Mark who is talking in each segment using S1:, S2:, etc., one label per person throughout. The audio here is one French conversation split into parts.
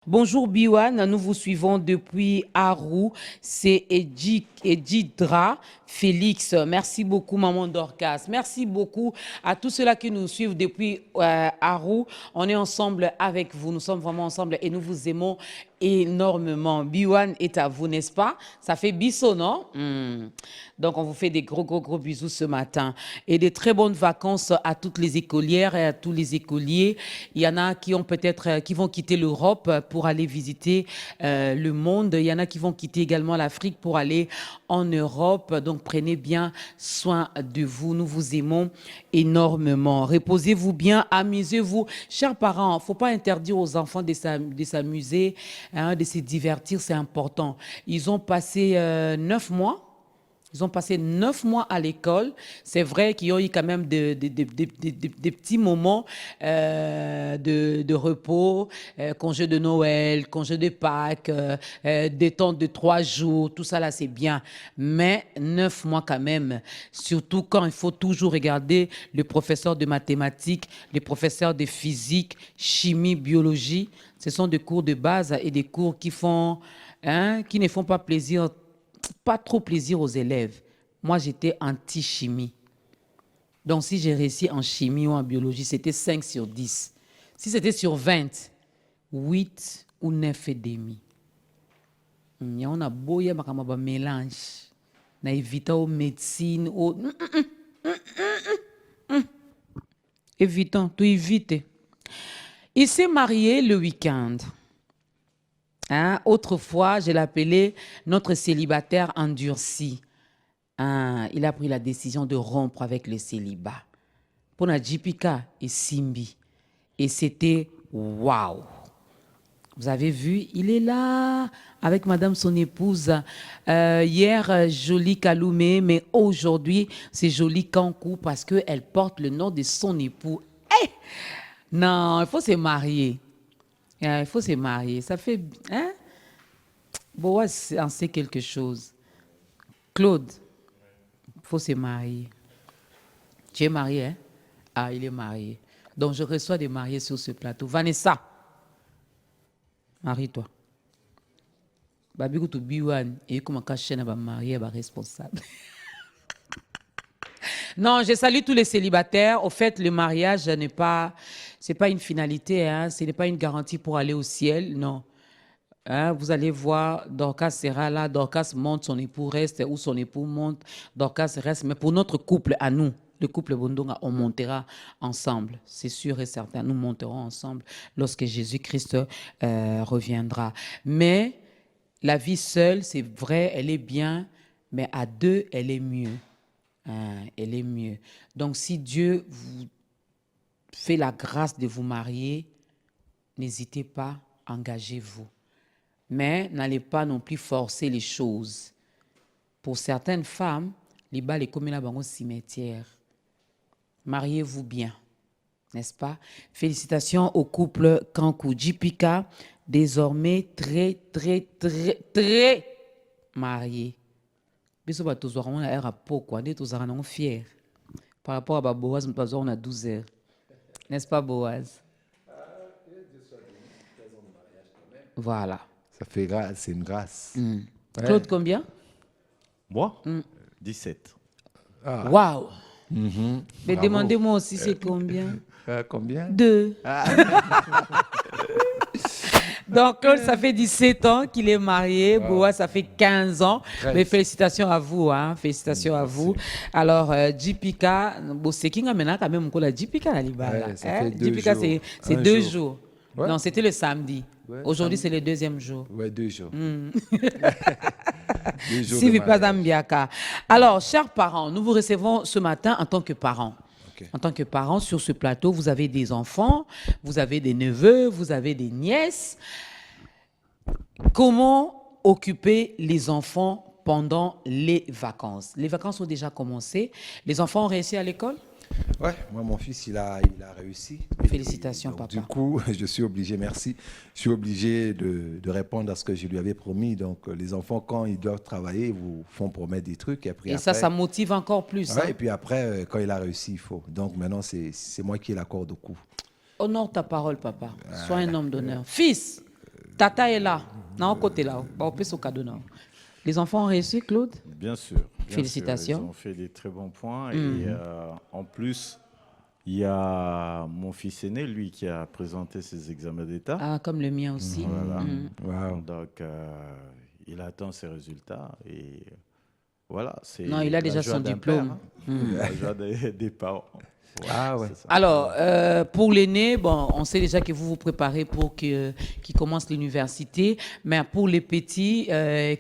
S1: Bonjour Biwan, nous vous suivons depuis Arou, c'est Edidra Félix. Merci beaucoup Maman Dorcas. Merci beaucoup à tous ceux-là qui nous suivent depuis Arou. On est ensemble avec vous, nous sommes vraiment ensemble et nous vous aimons énormément. Biwan est à vous, n'est-ce pas? Ça fait biseau, non? Donc on vous fait des gros bisous ce matin. Et des très bonnes vacances à toutes les écolières et à tous les écoliers. Il y en a qui ont peut-être qui vont quitter l'Europe pour aller visiter le monde. Il y en a qui vont quitter également l'Afrique pour aller en Europe. Donc prenez bien soin de vous. Nous vous aimons énormément. Reposez-vous bien, amusez-vous. Chers parents, il ne faut pas interdire aux enfants de s'amuser, hein, de se divertir, c'est important. Ils ont passé 9 mois. Ils ont passé 9 mois à l'école. C'est vrai qu'ils ont eu quand même des petits moments de repos, congé de Noël, congé de Pâques, détente de 3 jours, tout ça là c'est bien. Mais 9 mois quand même, surtout quand il faut toujours regarder le professeur de mathématiques, les professeurs de physique, chimie, biologie. Ce sont des cours de base et des cours qui ne font pas plaisir, pas trop plaisir aux élèves. Moi, j'étais anti-chimie. Donc, si j'ai réussi en chimie ou en biologie, c'était 5 sur 10. Si c'était sur 20, 8 ou 9 et demi. On a beau y avoir un mélange. On a évité aux médecines. Évitant, tout éviter. Il s'est marié le week-end. Hein? Autrefois, je l'appelais notre célibataire endurci. Hein? Il a pris la décision de rompre avec le célibat. Pour la Jipika et Simbi. Et c'était waouh! Vous avez vu, il est là avec madame son épouse. Hier, joli Kaloumé, mais aujourd'hui, c'est joli Kankou parce qu'elle porte le nom de son époux. Hey! Non, il faut se marier. Il faut se marier. Ça fait... Hein? Boaz en sait quelque chose. Claude, il faut se marier. Tu es marié, hein? Ah, il est marié. Donc, je reçois des mariés sur ce plateau. Vanessa, marie-toi. Babi tu biwan et comment cacher na ba marié ba responsable. Non, je salue tous les célibataires. Au fait, le mariage n'est pas, c'est pas une finalité, hein. Ce n'est pas une garantie pour aller au ciel, non. Hein, vous allez voir, Dorcas sera là, Dorcas monte, son époux reste, ou son époux monte, Dorcas reste. Mais pour notre couple, à nous, le couple Bondonga, on montera ensemble. C'est sûr et certain, nous monterons ensemble lorsque Jésus-Christ reviendra. Mais la vie seule, c'est vrai, elle est bien, mais à deux, elle est mieux. Hein, elle est mieux. Donc, si Dieu vous fait la grâce de vous marier, n'hésitez pas, engagez-vous. Mais n'allez pas non plus forcer les choses. Pour certaines femmes, les balles sont comme un cimetière. Mariez-vous bien, n'est-ce pas? Félicitations au couple Kankou Jipika, désormais très marié. Biso ba tozwa on a air pourquoi des tozara non fier. Par rapport à Boaz, on a 12 heures. N'est-ce pas Boaz? Voilà.
S2: Ça fait grâce, c'est une grâce.
S1: Ouais.
S3: Claude, combien?
S4: Moi 17.
S1: Ah. Waouh. Mais demandez-moi aussi c'est combien?
S2: Combien?
S1: 2. Donc, Claude, ça fait 17 ans qu'il est marié. Wow. Boa, ça fait 15 ans. 13. Mais félicitations à vous. Hein. Félicitations à vous. Alors, Jipika, c'est qui a maintenant quand même la Jipika à Libala. Jipika, c'est 2 jours. Ouais. Non, c'était le samedi. Ouais, aujourd'hui, c'est le deuxième jour.
S2: Oui, 2 jours.
S1: 2 jours. Si pas d'ambiaka. Alors, chers parents, nous vous recevons ce matin en tant que parents. Okay. En tant que parents, sur ce plateau, vous avez des enfants, vous avez des neveux, vous avez des nièces. Comment occuper les enfants pendant les vacances? Les vacances ont déjà commencé. Les enfants ont réussi à l'école?
S2: Ouais, moi, mon fils, il a réussi.
S1: Félicitations, papa.
S2: Du coup, je suis obligé, merci, je suis obligé de répondre à ce que je lui avais promis. Donc, les enfants, quand ils doivent travailler, ils vous font promettre des trucs. Et après,
S1: ça motive encore plus.
S2: Ouais,
S1: hein?
S2: Et puis après, quand il a réussi, il faut. Donc, maintenant, c'est moi qui ai la corde au cou.
S1: Honore ta parole, papa. Sois un homme d'honneur. Fils, Tata est là. Non, côté là. On peut se cadeau. Non. Les enfants ont réussi, Claude?
S4: Bien sûr.
S1: Félicitations.
S4: Ils ont fait des très bons points. Et en plus, il y a mon fils aîné, lui, qui a présenté ses examens d'État.
S1: Ah, comme le mien aussi.
S4: Voilà. Donc, il attend ses résultats. Et voilà.
S1: Non, il a déjà son diplôme.
S4: La joie des parents. Voilà,
S2: Ah ouais.
S4: c'est ça.
S1: Alors, pour l'aîné, bon, on sait déjà que vous vous préparez pour qu'il commence l'université. Mais pour les petits,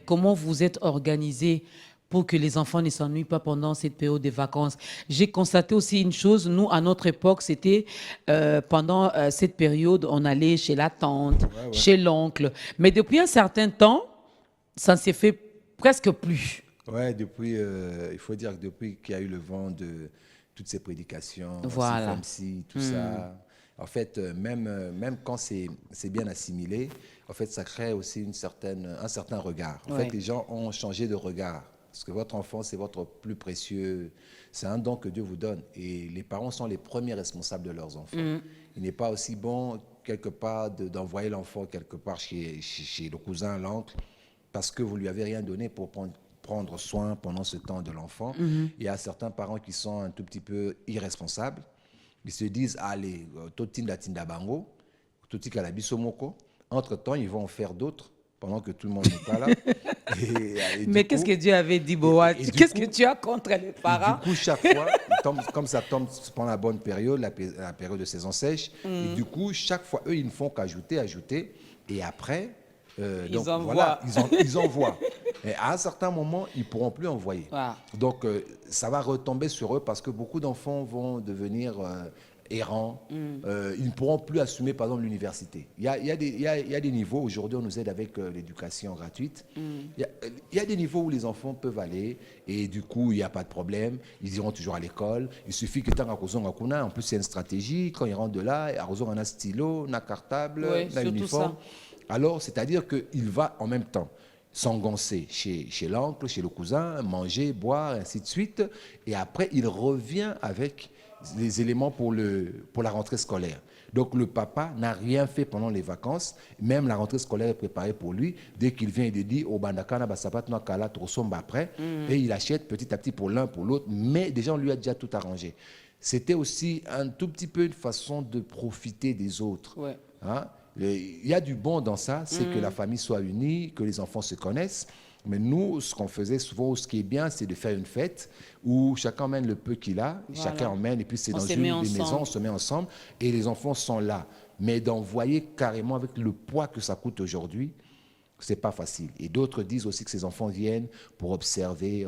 S1: comment vous êtes organisés pour que les enfants ne s'ennuient pas pendant cette période de vacances? J'ai constaté aussi une chose. Nous, à notre époque, c'était pendant cette période, on allait chez la tante, chez l'oncle. Mais depuis un certain temps, ça ne s'est fait presque plus.
S2: Ouais, depuis, il faut dire que depuis qu'il y a eu le vent de toutes ces prédications,
S1: Voilà.
S2: CFMC, tout ça, en fait, même quand c'est bien assimilé, en fait, ça crée aussi un certain regard. En
S1: Ouais.
S2: fait, les gens ont changé de regard. Parce que votre enfant, c'est votre plus précieux, c'est un don que Dieu vous donne. Et les parents sont les premiers responsables de leurs enfants. Il n'est pas aussi bon, quelque part, d'envoyer l'enfant quelque part chez le cousin, l'oncle, parce que vous ne lui avez rien donné pour prendre soin pendant ce temps de l'enfant. Il y a certains parents qui sont un tout petit peu irresponsables. Ils se disent, allez, totinda tinda bango, totika la bisomoko. Entre-temps, ils vont en faire d'autres pendant que tout le monde n'est pas là.
S1: Mais qu'est-ce que Dieu avait dit, Boaz?
S2: et du
S1: Qu'est-ce
S2: coup-
S1: que tu as contre les parents?
S2: Du coup, chaque fois, comme ça tombe pendant la bonne période, la période de saison sèche, et du coup, chaque fois, eux, ils ne font qu'ajouter. Et après,
S1: Ils
S2: donc,
S1: envoient.
S2: voilà, ils envoient. Et à un certain moment, ils ne pourront plus envoyer.
S1: Voilà.
S2: Donc, ça va retomber sur eux parce que beaucoup d'enfants vont devenir errants. Ils ne pourront plus assumer, par exemple, l'université. Il y a des niveaux, aujourd'hui, on nous aide avec l'éducation gratuite. Il y a des niveaux où les enfants peuvent aller et du coup, il n'y a pas de problème. Ils iront toujours à l'école. Il suffit que tant qu'à en plus, c'est une stratégie. Quand ils rentrent de là, on a un stylo, un cartable,
S1: Oui,
S2: un
S1: surtout
S2: uniforme.
S1: ça.
S2: Alors, c'est-à-dire qu'il va en même temps s'engoncer chez l'oncle, chez le cousin, manger, boire, ainsi de suite. Et après, il revient avec les éléments pour la rentrée scolaire. Donc, le papa n'a rien fait pendant les vacances. Même la rentrée scolaire est préparée pour lui. Dès qu'il vient, il dit, au bandakana, basapat, noakala, trosomba après. Et il achète petit à petit pour l'un, pour l'autre. Mais déjà, on lui a déjà tout arrangé. C'était aussi un tout petit peu une façon de profiter des autres.
S1: Ouais.
S2: Hein? Il y a du bon dans ça, c'est que la famille soit unie, que les enfants se connaissent. Mais nous, ce qu'on faisait souvent, ce qui est bien, c'est de faire une fête où chacun emmène le peu qu'il a,
S1: Voilà.
S2: chacun emmène, et puis c'est
S1: On
S2: dans
S1: se
S2: une
S1: met
S2: des
S1: ensemble.
S2: maisons, on se met ensemble, et les enfants sont là. Mais d'envoyer carrément avec le poids que ça coûte aujourd'hui, c'est pas facile. Et d'autres disent aussi que ces enfants viennent pour observer.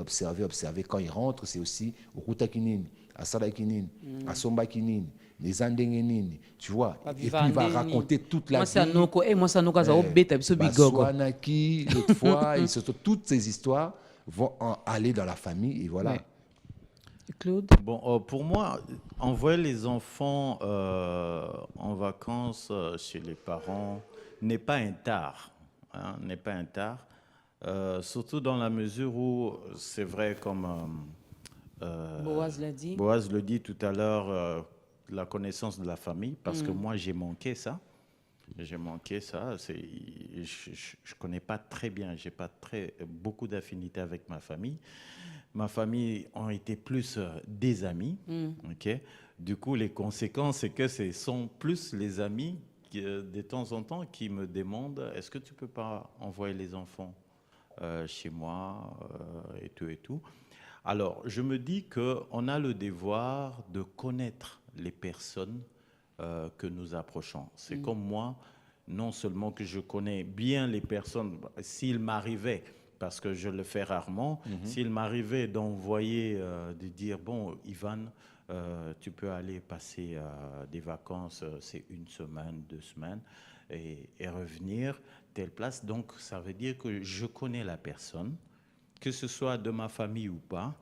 S2: Quand ils rentrent, c'est aussi Okuta Kinini, Asada Kinini, Asomba Kinini, les Andengenini, tu vois. Et puis il va raconter toute la
S1: Moi, c'est
S2: vie.
S1: Anoko. Moi, c'est Anoko, ça va bête, biso bigogo.
S2: Baswanaki, l'autre fois, et surtout toutes ces histoires vont aller dans la famille, et voilà.
S1: Ouais. Claude?
S4: Bon, pour moi, envoyer les enfants en vacances chez les parents n'est pas un tard. Hein, n'est pas un tard. Surtout dans la mesure où, c'est vrai, comme
S1: Boaz l'a dit.
S4: Boaz le dit tout à l'heure, la connaissance de la famille, parce que moi, j'ai manqué ça. J'ai manqué ça. Je ne connais pas très bien, je n'ai pas beaucoup d'affinité avec ma famille. Ma famille ont été plus des amis. Ok. Du coup, les conséquences, c'est que ce sont plus les amis qui, de temps en temps qui me demandent est-ce que tu ne peux pas envoyer les enfants chez moi et tout et tout. Alors, je me dis qu'on a le devoir de connaître les personnes que nous approchons. C'est comme moi, non seulement que je connais bien les personnes, s'il m'arrivait, parce que je le fais rarement, s'il m'arrivait d'envoyer, de dire, bon, Ivan, tu peux aller passer des vacances, c'est 1 semaine, 2 semaines, et revenir telle place. Donc, ça veut dire que je connais la personne, que ce soit de ma famille ou pas.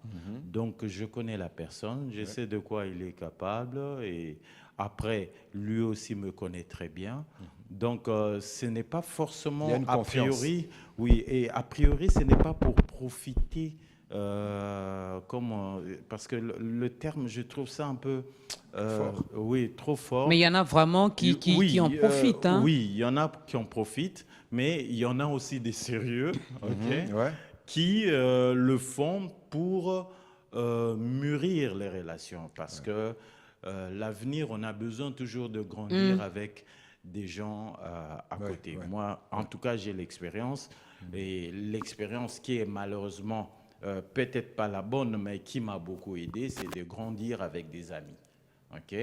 S4: Donc, je connais la personne, je sais de quoi il est capable, et après, lui aussi me connaît très bien. Donc, ce n'est pas forcément
S2: Il y a une
S4: a
S2: confiance.
S4: priori, oui, et a priori, ce n'est pas pour profiter parce que le terme, je trouve ça un peu,
S2: Fort.
S4: oui, trop fort.
S1: Mais il y en a vraiment qui en profitent. Hein.
S4: Oui, il y en a qui en profitent, mais il y en a aussi des sérieux, ok,
S2: Ouais.
S4: qui le font pour mûrir les relations. Parce que l'avenir, on a besoin toujours de grandir avec des gens à
S2: Ouais,
S4: côté.
S2: ouais.
S4: Moi, en tout cas, j'ai l'expérience. Et l'expérience qui est malheureusement peut-être pas la bonne, mais qui m'a beaucoup aidé, c'est de grandir avec des amis. Ok.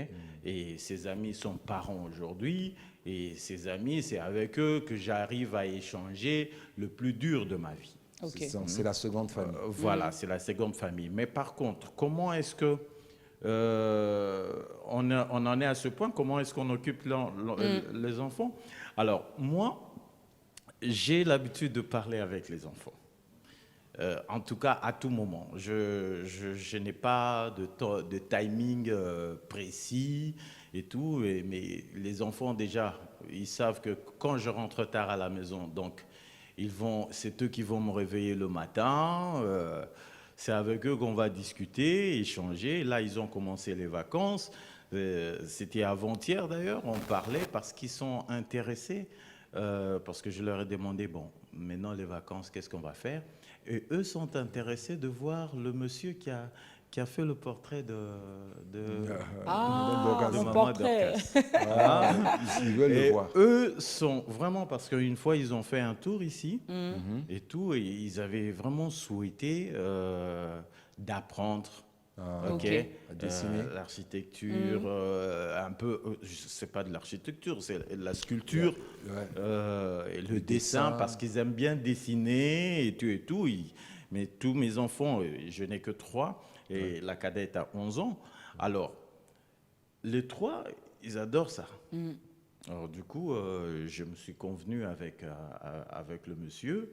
S4: Et ces amis sont parents aujourd'hui. Et ces amis, c'est avec eux que j'arrive à échanger le plus dur de ma vie.
S1: Ok.
S2: C'est la seconde famille.
S4: Voilà, c'est la seconde famille. Mais par contre, comment est-ce que on en est à ce point? Comment est-ce qu'on occupe les enfants? Alors, moi, j'ai l'habitude de parler avec les enfants. En tout cas, à tout moment. Je n'ai pas de timing précis et tout, mais les enfants, déjà, ils savent que quand je rentre tard à la maison, donc, c'est eux qui vont me réveiller le matin. C'est avec eux qu'on va discuter, échanger. Là, ils ont commencé les vacances. C'était avant-hier, d'ailleurs. On parlait parce qu'ils sont intéressés. Parce que je leur ai demandé, bon, maintenant les vacances, qu'est-ce qu'on va faire? Et eux sont intéressés de voir le monsieur qui a fait le portrait de
S1: Ah,
S2: de
S1: mon
S4: Maman
S1: portrait.
S4: Dorcas.
S2: Ah, ils veulent
S4: Et
S2: le voir.
S4: eux sont vraiment, parce qu'une fois, ils ont fait un tour ici et tout, et ils avaient vraiment souhaité d'apprendre.
S2: Ah,
S4: Ok,
S1: Ok.
S2: à dessiner.
S4: l'architecture, un peu, c'est pas de l'architecture, c'est de la sculpture,
S2: Ouais.
S4: et le dessin, parce qu'ils aiment bien dessiner et tout. Mais tous mes enfants, je n'ai que 3, et la cadette a 11 ans. Alors, les 3, ils adorent ça. Alors du coup, je me suis convenu avec le monsieur,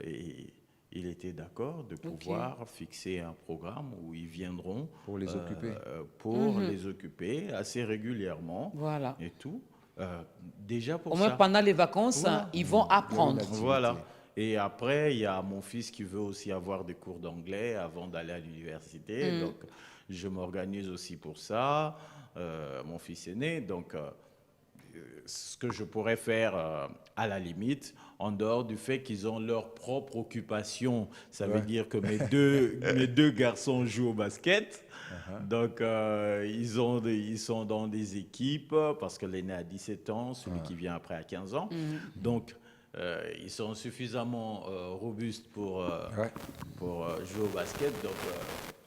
S4: et il était d'accord de pouvoir fixer un programme où ils viendront
S2: Pour les occuper.
S4: pour les occuper assez régulièrement
S1: Voilà.
S4: et tout. Déjà pour
S1: Au moins
S4: ça.
S1: pendant les vacances,
S4: Voilà.
S1: ils vont apprendre.
S2: activité.
S4: Voilà. Et après, il y a mon fils qui veut aussi avoir des cours d'anglais avant d'aller à l'université. Donc, je m'organise aussi pour ça. Mon fils aîné. Donc, ce que je pourrais faire à la limite, en dehors du fait qu'ils ont leur propre occupation, ça veut dire que mes deux garçons jouent au basket. Donc, ils sont dans des équipes, parce que l'aîné a 17 ans, celui qui vient après a 15 ans. Donc, ils sont suffisamment robustes pour jouer au basket. Donc,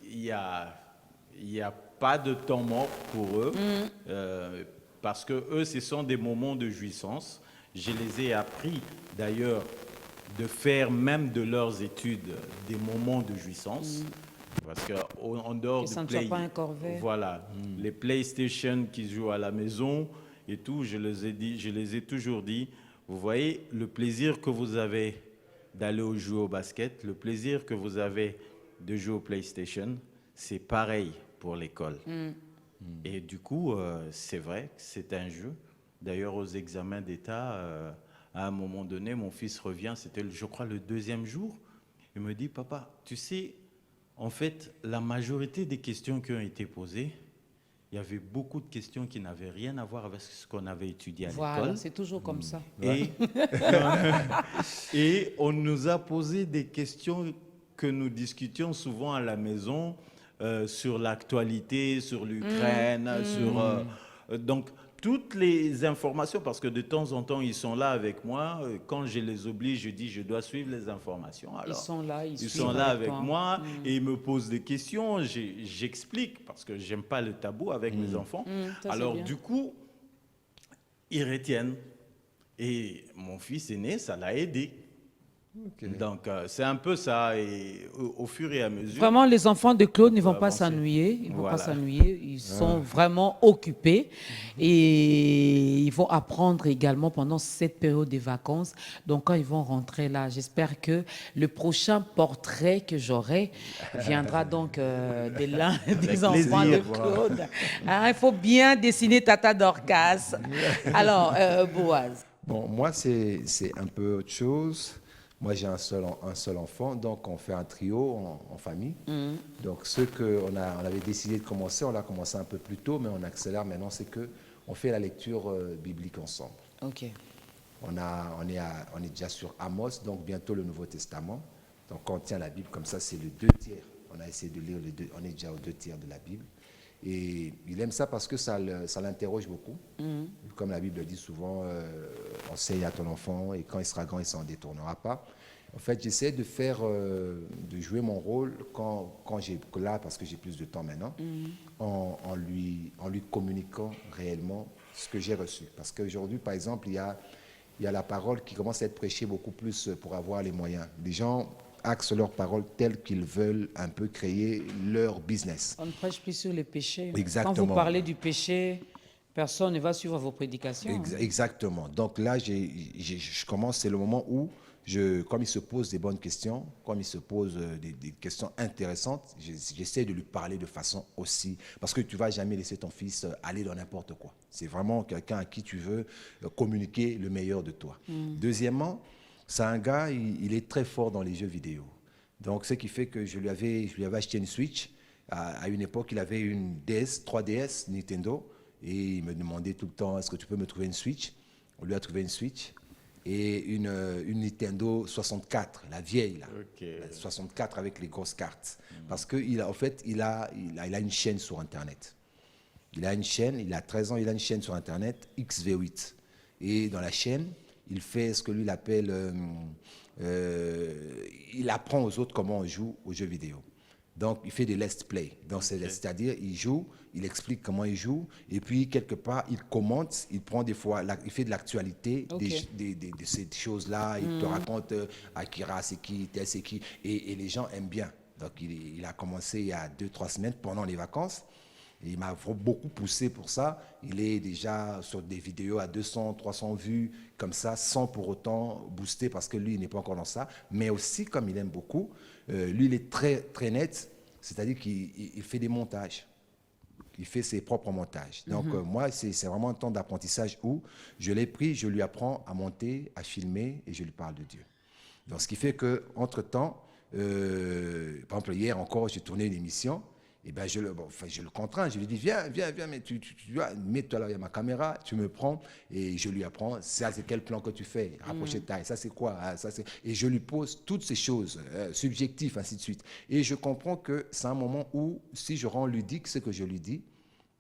S4: il y a pas de temps mort pour eux, parce que eux, ce sont des moments de jouissance. Je les ai appris, d'ailleurs, de faire même de leurs études des moments de jouissance. Parce qu'en dehors
S1: Que
S4: de
S1: ça ne soit pas un corvée.
S4: voilà, les PlayStation qu'ils jouent à la maison et tout, je les ai toujours dit, vous voyez, le plaisir que vous avez d'aller jouer au basket, le plaisir que vous avez de jouer au PlayStation, c'est pareil pour l'école. Et du coup, c'est vrai que c'est un jeu. D'ailleurs, aux examens d'État, à un moment donné, mon fils revient, c'était, je crois, le 2e jour. Il me dit, papa, tu sais, en fait, la majorité des questions qui ont été posées, il y avait beaucoup de questions qui n'avaient rien à voir avec ce qu'on avait étudié à
S1: Voilà,
S4: l'école.
S1: c'est toujours comme ça.
S4: Et on nous a posé des questions que nous discutions souvent à la maison sur l'actualité, sur l'Ukraine, donc toutes les informations, parce que de temps en temps ils sont là avec moi. Quand je les oblige, je dis je dois suivre les informations. Alors,
S1: Ils sont là,
S4: ils sont là avec moi et ils me posent des questions. J'explique parce que j'aime pas le tabou avec mes enfants.
S1: Ça,
S4: Alors
S1: c'est bien.
S4: du coup, ils retiennent. Et mon fils aîné, ça l'a aidé. Donc, c'est un peu ça. Et au fur et à mesure.
S1: Vraiment, les enfants de Claude ne vont pas
S4: avancer.
S1: s'ennuyer. Ils vont
S4: Voilà.
S1: pas s'ennuyer. Ils sont vraiment occupés et ils vont apprendre également pendant cette période des vacances. Donc, quand ils vont rentrer là, j'espère que le prochain portrait que j'aurai viendra donc de l'un des enfants de Claude. Hein, il faut bien dessiner Tata Dorcas. Alors, Boaz.
S2: Bon, moi, c'est un peu autre chose. Moi, j'ai un seul enfant, donc on fait un trio en famille. Donc, ce qu'on on avait décidé de commencer, on l'a commencé un peu plus tôt, mais on accélère maintenant, c'est que on fait la lecture biblique ensemble.
S1: Ok.
S2: On est déjà sur Amos, donc bientôt le Nouveau Testament. Donc, quand on tient la Bible comme ça, c'est le 2 tiers. On a essayé de lire les deux, on est déjà aux 2 tiers de la Bible. Et il aime ça parce que ça l'interroge beaucoup. Comme la Bible dit souvent, enseigne à ton enfant et quand il sera grand, il ne s'en détournera pas. En fait, j'essaie de faire, de jouer mon rôle quand j'ai, là, parce que j'ai plus de temps maintenant, en lui communiquant réellement ce que j'ai reçu. Parce qu'aujourd'hui, par exemple, il y a la parole qui commence à être prêchée beaucoup plus pour avoir les moyens. Les gens axent leur parole telle qu'ils veulent un peu créer leur business.
S1: On ne prêche plus sur les péchés.
S2: Exactement.
S1: Quand vous parlez du péché, personne ne va suivre vos prédications.
S2: Exactement. Donc là, je commence, c'est le moment où, comme il se pose des bonnes questions, comme il se pose des questions intéressantes, j'essaie de lui parler de façon aussi... Parce que tu ne vas jamais laisser ton fils aller dans n'importe quoi. C'est vraiment quelqu'un à qui tu veux communiquer le meilleur de toi. Deuxièmement, c'est un gars, il est très fort dans les jeux vidéo. Donc, ce qui fait que je lui avais acheté une Switch. À une époque, il avait une DS, 3DS Nintendo. Et il me demandait tout le temps, est-ce que tu peux me trouver une Switch? On lui a trouvé une Switch et une Nintendo 64, la vieille, là.
S4: Okay.
S2: La 64 avec les grosses cartes. Parce qu'en fait, il a une chaîne sur Internet. Il a une chaîne, il a 13 ans, il a une chaîne sur Internet, XV8. Et dans la chaîne, il fait ce que lui il appelle, il apprend aux autres comment on joue aux jeux vidéo. Donc, il fait des let's play. Donc, c'est-à-dire, il joue, il explique comment il joue, et puis, quelque part, il commente, il prend des fois, il fait de l'actualité de ces choses-là, il te raconte Akira, c'est qui, tel, c'est qui, et les gens aiment bien. Donc, il a commencé il y a 2-3 semaines pendant les vacances. Et il m'a beaucoup poussé pour ça. Il est déjà sur des vidéos à 200, 300 vues, comme ça, sans pour autant booster, parce que lui, il n'est pas encore dans ça. Mais aussi, comme il aime beaucoup, lui, il est très, très net, c'est-à-dire qu'il fait des montages. Il fait ses propres montages. Donc, moi, c'est vraiment un temps d'apprentissage où je l'ai pris, je lui apprends à monter, à filmer, et je lui parle de Dieu. Donc, ce qui fait qu'entre-temps, par exemple, hier encore, j'ai tourné une émission. Et ben je le contrains, je lui dis viens, mais tu mets-toi là, il y a ma caméra, tu me prends et je lui apprends, ça c'est quel plan que tu fais, rapprocher de taille, ça c'est quoi, ça c'est... Et je lui pose toutes ces choses, subjectives, ainsi de suite. Et je comprends que c'est un moment où, si je rends ludique ce que je lui dis,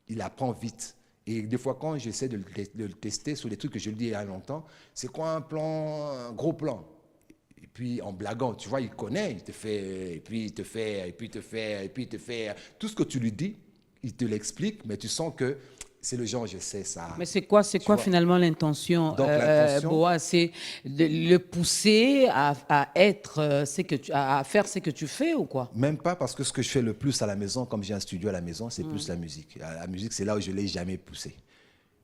S2: il apprend vite. Et des fois, quand j'essaie de le tester sur les trucs que je lui dis il y a longtemps, c'est quoi un gros plan? Et puis, en blaguant, tu vois, il connaît, il te fait, et puis il te fait, et puis il te fait, et puis il te fait. Tout ce que tu lui dis, il te l'explique, mais tu sens que c'est le genre, je sais ça.
S1: Mais c'est quoi finalement l'intention,
S2: Donc, l'intention,
S1: Boa? C'est de le pousser à être, à faire ce que tu fais ou quoi?
S2: même pas parce que ce que je fais le plus à la maison, comme j'ai un studio à la maison, c'est plus la musique. La musique, c'est là où je ne l'ai jamais poussé.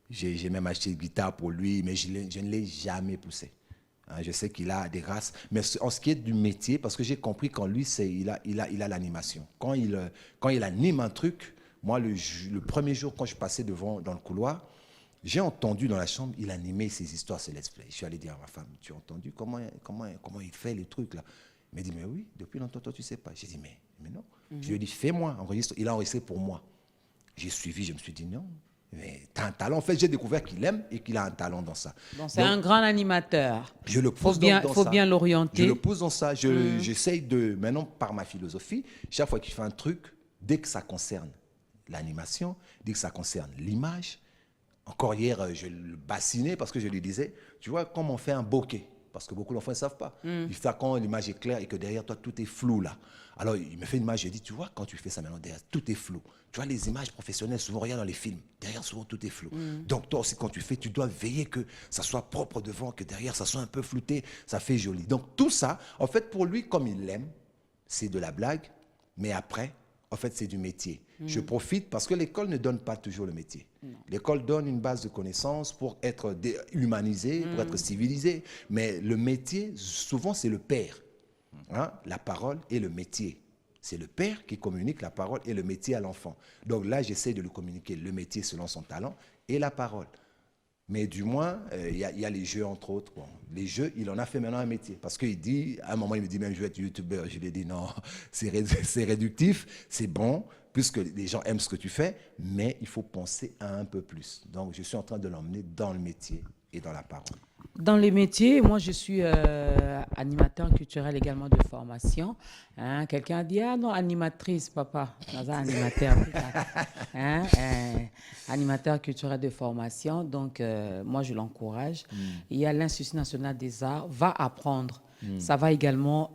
S2: J'ai même acheté une guitare pour lui, mais je ne l'ai jamais poussé. Je sais qu'il a des races, mais en ce qui est du métier, parce que j'ai compris qu'en lui, il a l'animation. Quand il anime un truc, moi, le premier jour, quand je passais dans le couloir, j'ai entendu dans la chambre, il animait ses histoires, ses let's play. Je suis allé dire à ma femme, tu as entendu comment il fait les trucs là? Il m'a dit, mais oui, depuis longtemps, toi, tu ne sais pas. J'ai dit, mais non. Je lui ai dit, fais-moi, enregistre. Il a enregistré pour moi. J'ai suivi, je me suis dit, non. Mais tu as un talent. En fait, j'ai découvert qu'il aime et qu'il a un talent dans ça.
S1: Donc, c'est un grand animateur.
S2: Je le pousse
S1: Il
S2: dans
S1: faut
S2: ça.
S1: bien l'orienter.
S2: Je le pousse dans ça. J'essaye maintenant, par ma philosophie, chaque fois qu'il fait un truc, dès que ça concerne l'animation, dès que ça concerne l'image, encore hier, je le bassinais parce que je lui disais, tu vois, comment on fait un bokeh? Parce que beaucoup d'enfants ne savent pas. Il fait quand l'image est claire et que derrière toi, tout est flou là. Alors, il me fait une image, je dis, tu vois, quand tu fais ça maintenant, derrière, tout est flou. Tu vois, les images professionnelles, souvent, regarde dans les films, derrière, souvent, tout est flou. Donc, toi aussi, quand tu fais, tu dois veiller que ça soit propre devant, que derrière, ça soit un peu flouté, ça fait joli. Donc, tout ça, en fait, pour lui, comme il l'aime, c'est de la blague, mais après, en fait, c'est du métier. Je profite parce que l'école ne donne pas toujours le métier. L'école donne une base de connaissances pour être humanisé, pour être civilisé. Mais le métier, souvent, c'est le père. Hein? La parole et le métier. C'est le père qui communique la parole et le métier à l'enfant. Donc là, j'essaie de lui communiquer le métier selon son talent et la parole. Mais du moins, il y a les jeux, entre autres. Bon, les jeux, il en a fait maintenant un métier. Parce qu'il dit, à un moment, il me dit même, je vais être youtubeur. Je lui ai dit, non, c'est réductif, c'est bon, puisque les gens aiment ce que tu fais, mais il faut penser à un peu plus. Donc, je suis en train de l'emmener dans le métier et dans la parole.
S1: Dans les métiers, moi je suis animateur culturel également de formation. Hein, quelqu'un a dit, ah non, animatrice, papa. Non, animateur. Hein, animateur culturel de formation. Donc, moi je l'encourage. Il y a l'Institut national des arts, va apprendre. Ça va également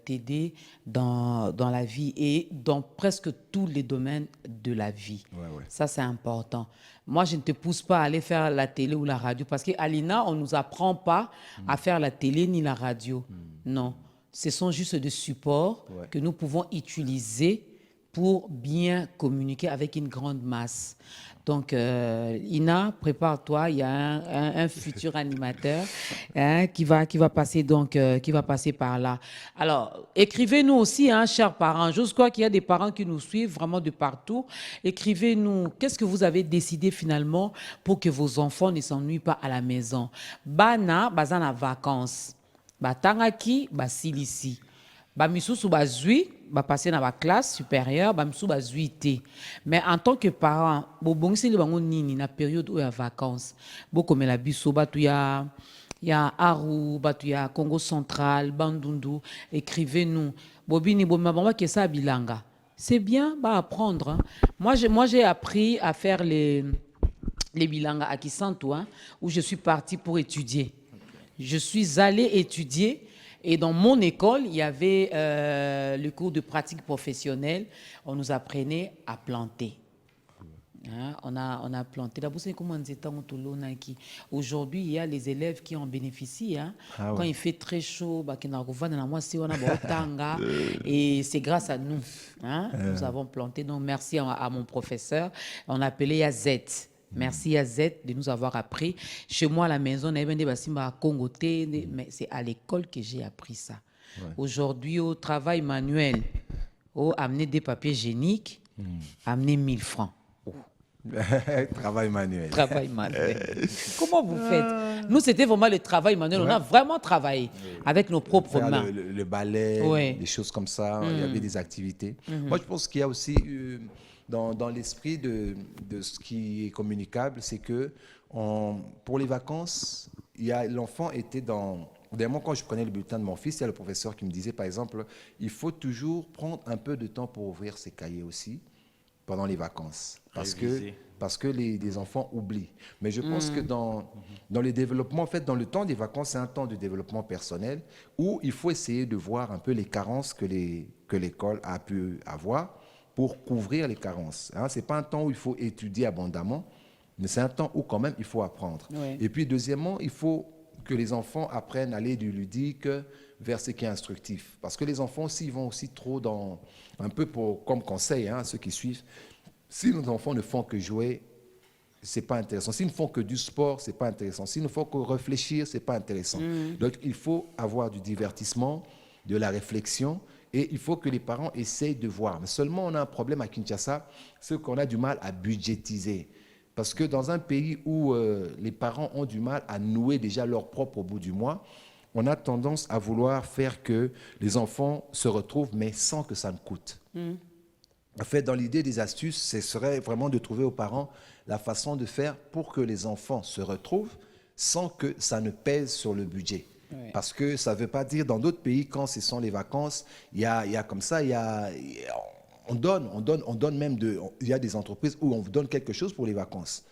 S1: t'aider dans la vie et dans presque tous les domaines de la vie.
S2: Ouais.
S1: Ça, c'est important. Moi, je ne te pousse pas à aller faire la télé ou la radio parce qu'à l'INA, on ne nous apprend pas à faire la télé ni la radio. Non. Ce sont juste des supports que nous pouvons utiliser pour bien communiquer avec une grande masse. Donc, Ina, prépare-toi, il y a un futur animateur qui va passer par là. Alors, écrivez-nous aussi, chers parents. Je crois qu'il y a des parents qui nous suivent vraiment de partout. Écrivez-nous, qu'est-ce que vous avez décidé finalement pour que vos enfants ne s'ennuient pas à la maison? Bana, bazana vacances. Batangaki, basilisi. Bamisusu bazui, passer dans la classe supérieure, bamisusu bazui te. Mais en tant que parent, bobongisi le bango nini na période où il y a vacances. Boko mela biso batu ya Aru, batu ya Congo central, Bandundu, écrivez-nous. Bobini bomba que ça bilanga. C'est bien, apprendre. Moi j'ai appris à faire les bilanga à Kisanto, où je suis partie pour étudier. Je suis allée étudier. Et dans mon école, il y avait le cours de pratique professionnelle. On nous apprenait à planter. On a planté. Aujourd'hui, il y a les élèves qui en bénéficient. Quand il fait très chaud, et c'est grâce à nous. Nous avons planté. Donc, merci à mon professeur. On appelait Yazette. Merci à Z de nous avoir appris. Chez moi, à la maison, on avait des basimba à Congoté, mais c'est à l'école que j'ai appris ça. Aujourd'hui, au travail manuel, amener des papiers hygiéniques, amener 1000 francs.
S2: Travail manuel.
S1: Travail manuel. Comment vous faites? Nous, c'était vraiment le travail manuel. On a vraiment travaillé avec nos propres mains.
S2: Le ballet, des choses comme ça. Il y avait des activités. Moi, je pense qu'il y a aussi... Dans l'esprit de ce qui est communicable, c'est que pour les vacances, l'enfant était dans... D'ailleurs, quand je prenais le bulletin de mon fils, il y a le professeur qui me disait, par exemple, il faut toujours prendre un peu de temps pour ouvrir ses cahiers aussi pendant les vacances. Parce que les enfants oublient. Mais je pense que dans le développement, en fait, dans le temps des vacances, c'est un temps de développement personnel où il faut essayer de voir un peu les carences que l'école a pu avoir pour couvrir les carences. Ce n'est pas un temps où il faut étudier abondamment, mais c'est un temps où quand même il faut apprendre. Et puis deuxièmement, il faut que les enfants apprennent à aller du ludique vers ce qui est instructif. Parce que les enfants aussi, ils vont aussi trop dans... Un peu comme conseil, à ceux qui suivent, si nos enfants ne font que jouer, ce n'est pas intéressant. S'ils ne font que du sport, ce n'est pas intéressant. S'ils ne font que réfléchir, ce n'est pas intéressant. Donc il faut avoir du divertissement, de la réflexion. Et il faut que les parents essayent de voir. Mais seulement, on a un problème à Kinshasa, c'est qu'on a du mal à budgétiser. Parce que dans un pays où les parents ont du mal à nouer déjà leur propre au bout du mois, on a tendance à vouloir faire que les enfants se retrouvent, mais sans que ça ne coûte. En fait, dans l'idée des astuces, ce serait vraiment de trouver aux parents la façon de faire pour que les enfants se retrouvent sans que ça ne pèse sur le budget. Parce que ça ne veut pas dire, dans d'autres pays, quand ce sont les vacances, il y a comme ça, on donne même, il y a des entreprises où on vous donne quelque chose pour les vacances.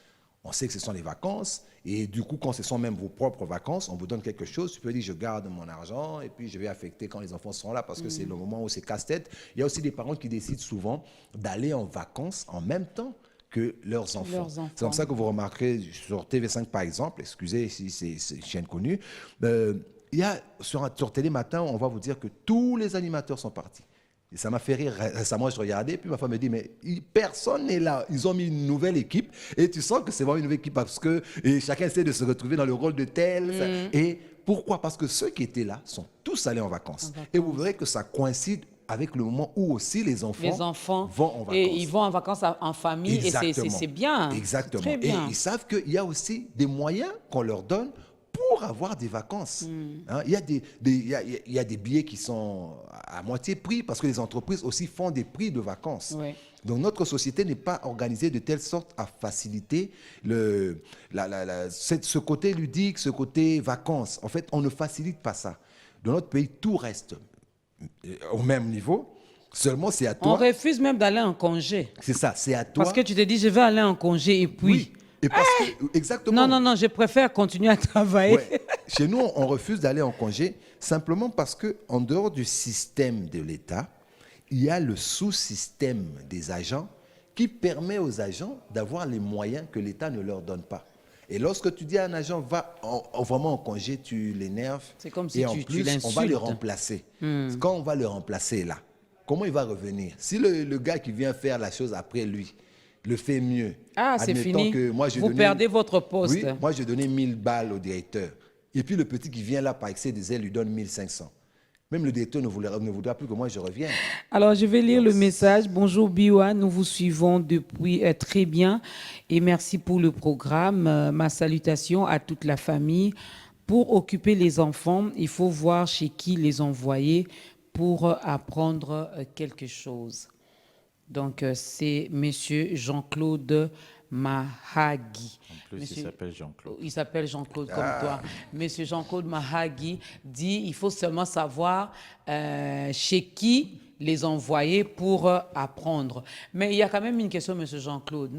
S2: On sait que ce sont les vacances, et du coup, quand ce sont même vos propres vacances, on vous donne quelque chose. Tu peux dire, je garde mon argent, et puis je vais affecter quand les enfants seront là, parce que c'est le moment où c'est casse-tête. Il y a aussi des parents qui décident souvent d'aller en vacances en même temps que leurs enfants. C'est comme ça que vous remarquerez sur TV5 par exemple, excusez si c'est une chaîne connue, il y a sur Télé Matin, on va vous dire que tous les animateurs sont partis. Et ça m'a fait rire. Récemment, je regardais, puis ma femme me dit, mais personne n'est là. Ils ont mis une nouvelle équipe, et tu sens que c'est vraiment une nouvelle équipe parce que chacun essaie de se retrouver dans le rôle de tel. Et pourquoi? Parce que ceux qui étaient là sont tous allés en vacances. Et vous verrez que ça coïncide avec le moment où aussi les enfants vont en vacances.
S1: Et ils vont en vacances en famille.
S2: Exactement.
S1: Et c'est bien.
S2: Exactement.
S1: Très bien.
S2: Et ils savent qu'il y a aussi des moyens qu'on leur donne pour avoir des vacances. Hein, il y a des billets qui sont à moitié prix parce que les entreprises aussi font des prix de vacances.
S1: Ouais.
S2: Donc notre société n'est pas organisée de telle sorte à faciliter ce côté ludique, ce côté vacances. En fait, on ne facilite pas ça. Dans notre pays, tout reste au même niveau. Seulement, c'est à
S1: On
S2: toi.
S1: refuse même d'aller en congé.
S2: C'est ça, c'est à toi.
S1: Parce que tu te dis, je vais aller en congé et puis...
S2: Oui. Et parce que, exactement.
S1: Non, je préfère continuer à travailler.
S2: Ouais. Chez nous, on refuse d'aller en congé simplement parce qu'en dehors du système de l'État, il y a le sous-système des agents qui permet aux agents d'avoir les moyens que l'État ne leur donne pas. Et lorsque tu dis à un agent, va vraiment en congé, tu l'énerves.
S1: C'est comme si
S2: et en
S1: tu
S2: plus, on va
S1: l'insultes.
S2: le remplacer. Quand on va le remplacer là, comment il va revenir? Si le gars qui vient faire la chose après lui le fait mieux.
S1: Ah, c'est
S2: admettons
S1: fini.
S2: Que moi, j'ai
S1: Vous
S2: donné-
S1: perdez votre poste.
S2: Oui, moi, j'ai donné 1000 balles au directeur. Et puis, le petit qui vient là par excès des ailes lui donne 1500. Même le directeur ne voudra plus que moi, je revienne.
S1: Alors, je vais lire le message. Bonjour Biwa, nous vous suivons depuis très bien et merci pour le programme. Ma salutation à toute la famille. Pour occuper les enfants, il faut voir chez qui les envoyer pour apprendre quelque chose. Donc, c'est Monsieur Jean-Claude Mahagui.
S4: En plus,
S1: Monsieur-
S4: il s'appelle Jean-Claude.
S1: Il s'appelle Jean-Claude comme toi. Monsieur Jean-Claude Mahagui dit il faut seulement savoir chez qui les envoyer pour apprendre. Mais il y a quand même une question, Monsieur Jean-Claude.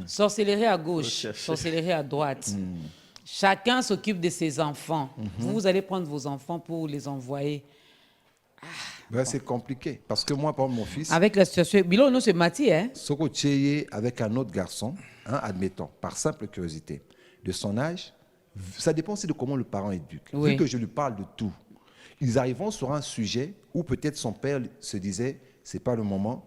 S1: Sorcellerie à gauche, sorcellerie à droite. Chacun s'occupe de ses enfants. Vous allez prendre vos enfants pour les envoyer.
S2: Ben, c'est compliqué. Parce que moi, par exemple, mon fils,
S1: Avec la situation. Bilo, nous, c'est Mati, hein?
S2: Soko Tcheye avec un autre garçon, hein, admettons, par simple curiosité, de son âge, ça dépend aussi de comment le parent éduque.
S1: Oui.
S2: Vu que je lui parle de tout, ils arriveront sur un sujet où peut-être son père se disait, c'est pas le moment,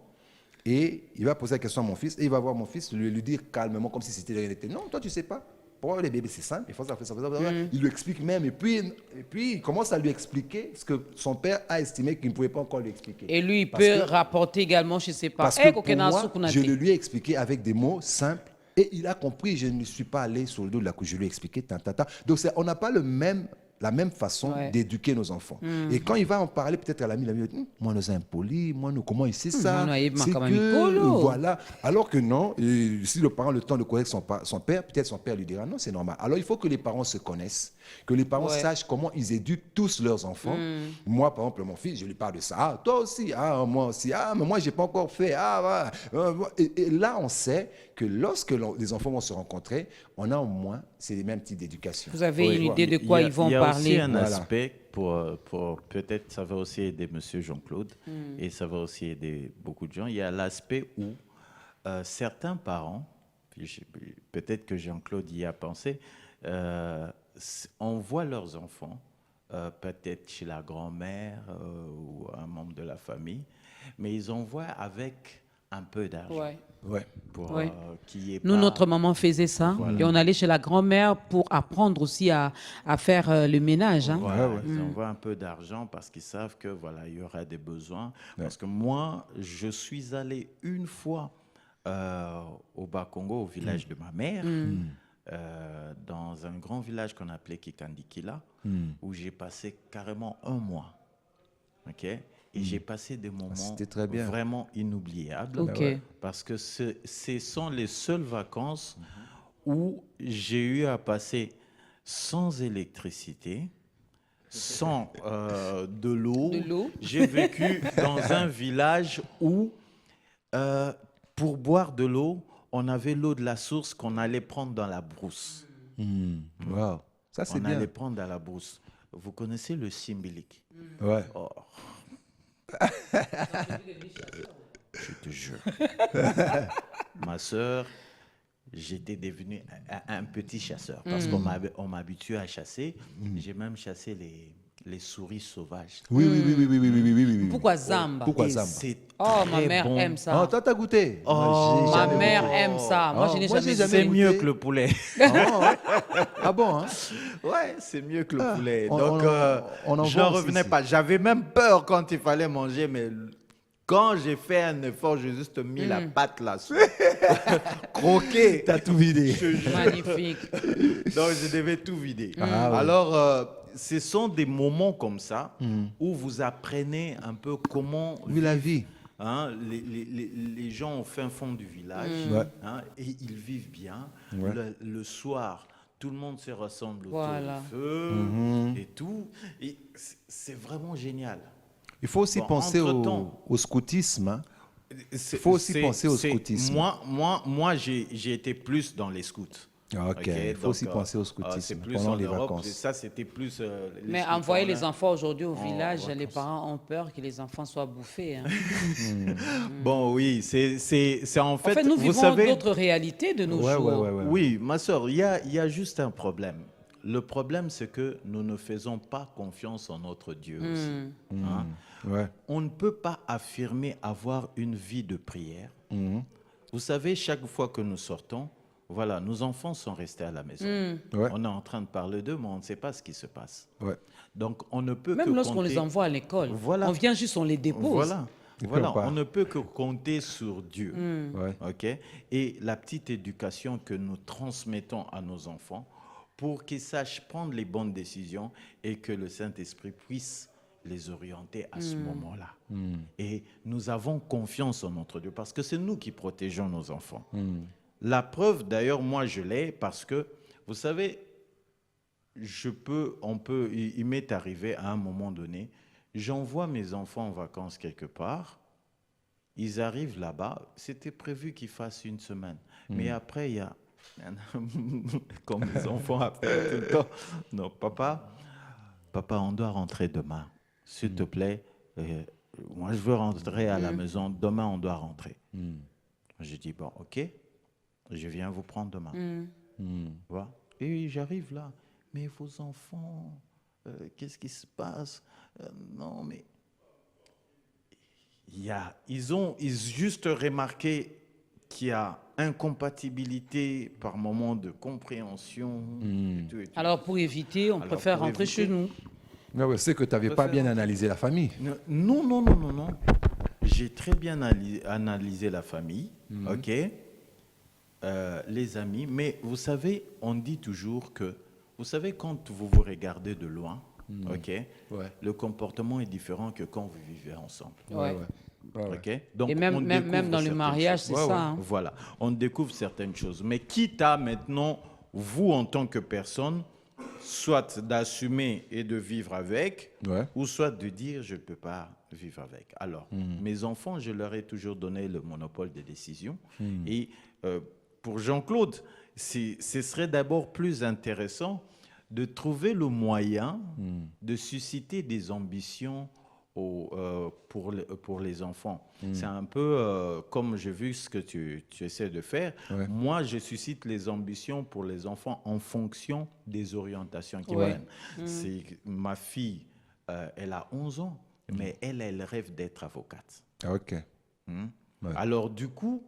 S2: et il va poser la question à mon fils, et il va voir mon fils, lui dire calmement, comme si c'était rien n'était. Non, toi, tu sais pas. Pour avoir les bébés, c'est simple, il faut ça, il faut ça, il faut ça. Il lui explique même, et puis il commence à lui expliquer ce que son père a estimé qu'il ne pouvait pas encore lui expliquer.
S1: Et lui, il
S2: Parce
S1: peut
S2: que-
S1: rapporter également chez ses parents.
S2: Parce que pour moi, je le lui ai expliqué avec des mots simples et il a compris. Je ne suis pas allé sur le dos de la couche. Je lui ai expliqué. Donc, on n'a pas la même façon
S1: Ouais.
S2: d'éduquer nos enfants. Et quand il va en parler peut-être à l'ami, l'ami va dire, moi, nous sommes impolis, moi, nous, comment il sait ça?
S1: moi, nous,
S2: C'est
S1: quand même
S2: que,
S1: polo.
S2: voilà. Alors que non, et si le parent a le temps de connaître son père, peut-être son père lui dira, non, c'est normal. Alors, il faut que les parents se connaissent, que les parents
S1: Ouais.
S2: sachent comment ils éduquent tous leurs enfants. Moi, par exemple, mon fils, je lui parle de ça. Ah, toi aussi. Ah, moi aussi. Ah, mais moi, je n'ai pas encore fait. Ah, voilà. Et là, on sait que lorsque les enfants vont se rencontrer, on a au moins, c'est les mêmes types d'éducation.
S1: Vous avez
S2: Oui,
S1: une
S2: voilà.
S1: idée de quoi ils vont
S4: Il y a
S1: parler?
S4: aussi un
S2: Voilà.
S4: aspect pour peut-être ça va aussi aider Monsieur Jean-Claude et ça va aussi aider beaucoup de gens. Il y a l'aspect où certains parents, peut-être que Jean-Claude y a pensé, envoient leurs enfants peut-être chez la grand-mère ou un membre de la famille, mais ils envoient avec un peu d'argent.
S1: Ouais.
S2: Ouais.
S4: Pour
S1: Ouais.
S4: qu'il y ait
S1: Nous,
S4: pas-
S1: notre maman faisait ça.
S4: Voilà.
S1: Et on allait chez la grand-mère pour apprendre aussi à faire le ménage. Hein.
S4: Voilà,
S2: Ouais.
S4: ils envoient un peu d'argent parce qu'ils savent que voilà, il y aura des besoins. Parce que moi, je suis allé une fois au Bas-Congo, au village de ma mère, dans un grand village qu'on appelait Kikandikila, où j'ai passé carrément un mois. Ok. Et j'ai passé des moments
S2: c'était très bien.
S4: vraiment inoubliables.
S1: Ok. Ouais.
S4: Parce que ce sont les seules vacances où j'ai eu à passer sans électricité, sans de l'eau.
S1: De l'eau.
S4: J'ai vécu dans un village où, pour boire de l'eau, on avait l'eau de la source qu'on allait prendre dans la brousse.
S2: Wow. Ça, c'est
S4: On
S2: bien.
S4: allait prendre dans la brousse. Vous connaissez le simbilic?
S2: Ouais.
S4: Oh. Je te jure. Ma sœur, j'étais devenu un petit chasseur parce qu'on m'a habitué à chasser. J'ai même chassé les souris sauvages.
S2: Oui, oui, oui, oui, oui, oui, oui, oui, oui, oui.
S1: Pourquoi Zamba?
S2: Pourquoi
S4: Et
S2: Zamba?
S4: c'est
S1: Oh, ma
S4: très
S1: mère
S4: bon.
S1: aime ça.
S2: Oh, toi, t'as goûté?
S4: Oh,
S2: Moi, j'ai
S1: Ma
S2: jamais
S1: mère
S2: goûté.
S1: aime ça. Moi,
S2: Oh,
S1: je n'ai
S2: moi,
S1: jamais
S2: j'ai
S1: goûté.
S4: C'est
S2: goûté.
S4: mieux que le poulet.
S2: Oh, ouais. Ah bon, hein?
S4: Ouais, c'est mieux que le
S2: Ah,
S4: poulet.
S2: on-
S4: Donc,
S2: on en
S4: je
S2: vend
S4: n'en
S2: aussi
S4: revenais
S2: ici.
S4: pas. J'avais même peur quand il fallait manger, mais quand j'ai fait un effort, j'ai juste mis la pâte là, croquer.
S2: T'as tout vidé.
S4: Je te jure.
S1: Magnifique.
S4: Donc, je devais tout vider.
S2: Ah, ouais.
S4: Alors, ce sont des moments comme ça où vous apprenez un peu comment
S2: Oui, la vie.
S4: hein, les gens au fin fond du village,
S2: Ouais.
S4: hein, et ils vivent bien.
S2: Ouais.
S4: Le soir, tout le monde se rassemble
S1: Voilà.
S4: autour du feu et tout. Et c'est vraiment génial.
S2: Il faut aussi
S4: Bon,
S2: penser
S4: entre-temps-
S2: au scoutisme. Hein.
S4: Il
S2: faut aussi penser au scoutisme.
S4: Moi j'ai été plus dans les scouts.
S2: Ah, ok. Il faut
S4: donc,
S2: aussi penser au
S4: c'est
S2: scoutisme
S4: plus
S2: pendant
S4: en
S2: les
S4: Europe.
S2: vacances.
S4: Ça, c'était plus.
S1: Mais
S4: scouts
S1: envoyer
S4: en
S1: les
S4: Inde.
S1: enfants aujourd'hui au
S4: En
S1: village, les
S4: vacances.
S1: parents ont peur que les enfants soient bouffés. Hein.
S4: Bon, oui, c'est en
S1: En
S4: fait.
S1: fait, nous
S4: vous
S1: vivons
S4: savez,
S1: d'autres réalités de nos
S2: Ouais,
S1: jours.
S2: ouais, ouais, ouais.
S4: oui, ma soeur, il y a juste un problème. Le problème, c'est que nous ne faisons pas confiance en notre Dieu aussi. Hein?
S2: Ouais.
S4: On ne peut pas affirmer avoir une vie de prière. Vous savez, chaque fois que nous sortons, voilà, nos enfants sont restés à la maison.
S2: Ouais.
S4: On est en train de parler d'eux, mais on ne sait pas ce qui se passe.
S2: Ouais.
S4: Donc, on ne peut que
S1: Même lorsqu'on
S4: compter...
S1: les envoie à l'école,
S4: Voilà.
S1: on vient juste, on les dépose.
S4: Voilà,
S2: Ils
S4: voilà.
S2: peuvent pas.
S4: On ne peut que compter sur Dieu.
S2: Ouais.
S4: OK? Et la petite éducation que nous transmettons à nos enfants pour qu'ils sachent prendre les bonnes décisions et que le Saint-Esprit puisse les orienter à ce moment-là. Et nous avons confiance en notre Dieu parce que c'est nous qui protégeons nos enfants. La preuve, d'ailleurs, moi, je l'ai parce que, vous savez, il m'est arrivé à un moment donné, j'envoie mes enfants en vacances quelque part, ils arrivent là-bas, c'était prévu qu'ils fassent une semaine. Mais après, il y a, comme les enfants appellent tout le temps, non, papa, on doit rentrer demain. S'il te plaît, moi je veux rentrer à la maison, demain on doit rentrer. Je dis, bon, ok, je viens vous prendre demain. Voilà. Et j'arrive là, mais vos enfants, qu'est-ce qui se passe? Non, mais ils ont juste remarqué qu'il y a incompatibilité par moment de compréhension. Et tout, et tout.
S1: Alors, pour éviter, on
S4: Alors,
S1: préfère
S4: pour
S1: rentrer
S4: éviter-
S1: chez nous.
S2: C'est que tu n'avais pas bien analysé la famille.
S4: Non, non, non, non, non. J'ai très bien analysé la famille, ok, les amis, mais vous savez, on dit toujours que, vous savez, quand vous vous regardez de loin, ok,
S2: Ouais.
S4: le comportement est différent que quand vous vivez ensemble.
S1: Ouais.
S2: Ouais, ouais.
S4: Ok. Donc,
S1: Et
S4: on
S1: même dans
S4: découvre
S1: le
S4: certaines
S1: mariage,
S4: choses.
S1: c'est ça. Hein.
S4: Voilà, on découvre certaines choses. Mais quitte à maintenant, vous en tant que personne, soit d'assumer et de vivre avec,
S2: Ouais.
S4: ou soit de dire je ne peux pas vivre avec. Alors, mes enfants, je leur ai toujours donné le monopole des décisions. Et pour Jean-Claude, ce serait d'abord plus intéressant de trouver le moyen de susciter des ambitions pour les enfants. C'est un peu comme j'ai vu ce que tu essaies de faire.
S2: Ouais.
S4: Moi, je suscite les ambitions pour les enfants en fonction des orientations qu'ils
S1: Ouais.
S4: prennent. C'est ma fille, elle a 11 ans, mais elle rêve d'être avocate.
S2: Ah, ok. Ouais.
S4: Alors du coup,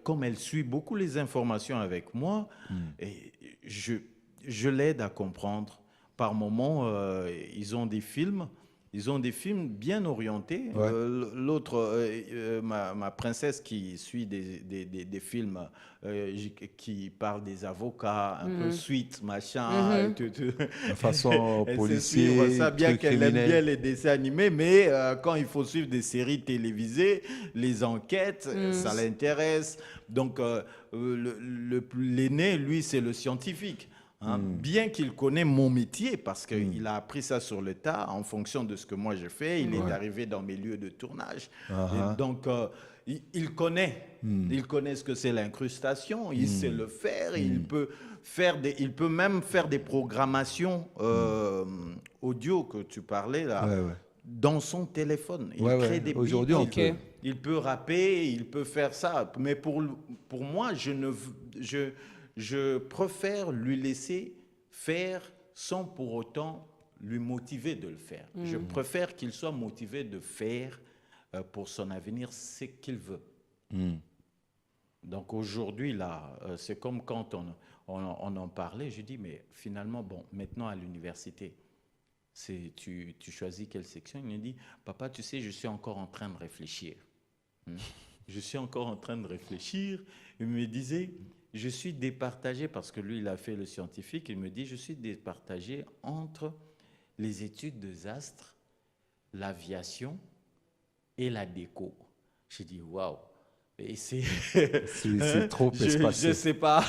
S4: comme elle suit beaucoup les informations avec moi, et je l'aide à comprendre. Par moments, ils ont des films bien orientés.
S2: Ouais.
S4: L'autre, ma princesse qui suit des films qui parlent des avocats, un peu suite, machin.
S2: De façon
S4: Elle sait
S2: policier,
S4: suivre ça, bien
S2: truc
S4: qu'elle aime
S2: criminel.
S4: bien les dessins animés, mais quand il faut suivre des séries télévisées, les enquêtes, ça l'intéresse. Donc, l'aîné, lui, c'est le scientifique. Hein. Bien qu'il connaît mon métier, parce qu'il a appris ça sur le tas, en fonction de ce que moi je fais, il est arrivé dans mes lieux de tournage. Et donc, il connaît. Il connaît ce que c'est l'incrustation, il sait le faire, il peut même faire des programmations audio que tu parlais là.
S2: Ouais, ouais.
S4: Dans son téléphone. Il
S2: Ouais,
S4: crée
S2: ouais.
S4: des beats,
S2: Aujourd'hui, on peut.
S4: il peut rapper, il peut faire ça. Mais pour moi, je préfère lui laisser faire sans pour autant lui motiver de le faire. Je préfère qu'il soit motivé de faire pour son avenir ce qu'il veut. Donc aujourd'hui, là, c'est comme quand on en parlait, je dis, mais finalement, bon, maintenant à l'université, tu choisis quelle section? Il me dit, papa, tu sais, je suis encore en train de réfléchir. Je suis encore en train de réfléchir. Il me disait, je suis départagé, parce que lui, il a fait le scientifique, il me dit, je suis départagé entre les études de astres, l'aviation et la déco. J'ai dit, waouh! Et c'est
S2: trop espacé.
S4: Je sais pas,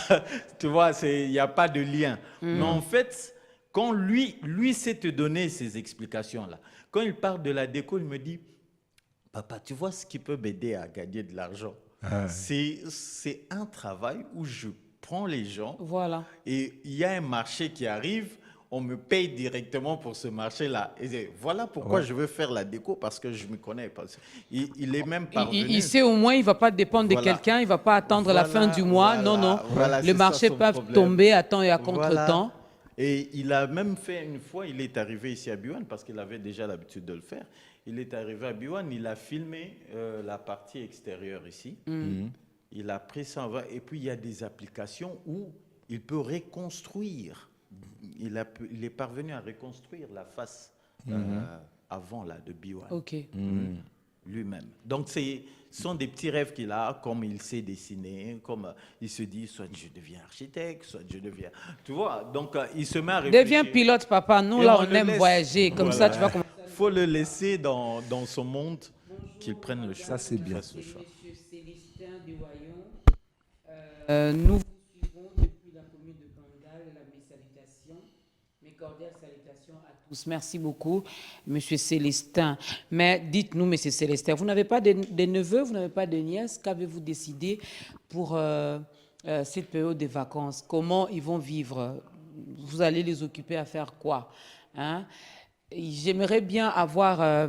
S4: tu vois, il n'y a pas de lien. Mais en fait, quand lui sait te donner ces explications-là, quand il parle de la déco, il me dit, papa, tu vois ce qui peut m'aider à gagner de l'argent? C'est un travail où je prends les gens
S1: Voilà.
S4: et il y a un marché qui arrive, on me paye directement pour ce marché-là. Et voilà pourquoi je veux faire la déco, parce que je me connais. Il est même parvenu.
S1: Il sait au moins, il ne va pas dépendre de quelqu'un, il ne va pas attendre la fin du mois. Non. Le marché peut tomber à temps et à contre-temps.
S4: Et il a même fait une fois, il est arrivé ici à Biwan, parce qu'il avait déjà l'habitude de le faire. Il est arrivé à Biwan, il a filmé la partie extérieure ici. Il a pris ça en va. Et puis, il y a des applications où il peut reconstruire. Il est parvenu à reconstruire la face avant là, de Biwan.
S1: OK.
S4: Lui-même. Donc, ce sont des petits rêves qu'il a, comme il sait dessiner, comme il se dit, soit je deviens architecte, soit je deviens... Tu vois, donc il se met à réfléchir.
S1: Deviens pilote, papa. Nous, là, on aime voyager. Comme ça, tu vas commencer.
S4: Il faut le laisser dans son monde, qu'il prenne le choix.
S2: Ça, c'est bien.
S1: Monsieur Célestin Dewayon, nous vous suivons depuis la commune de Bandal. Mes salutations, mes cordiales salutations à tous. Merci beaucoup, Monsieur Célestin. Mais dites-nous, Monsieur Célestin, vous n'avez pas de neveux, vous n'avez pas de nièces. Qu'avez-vous décidé pour cette période de vacances? Comment ils vont vivre? Vous allez les occuper à faire quoi, hein? J'aimerais bien avoir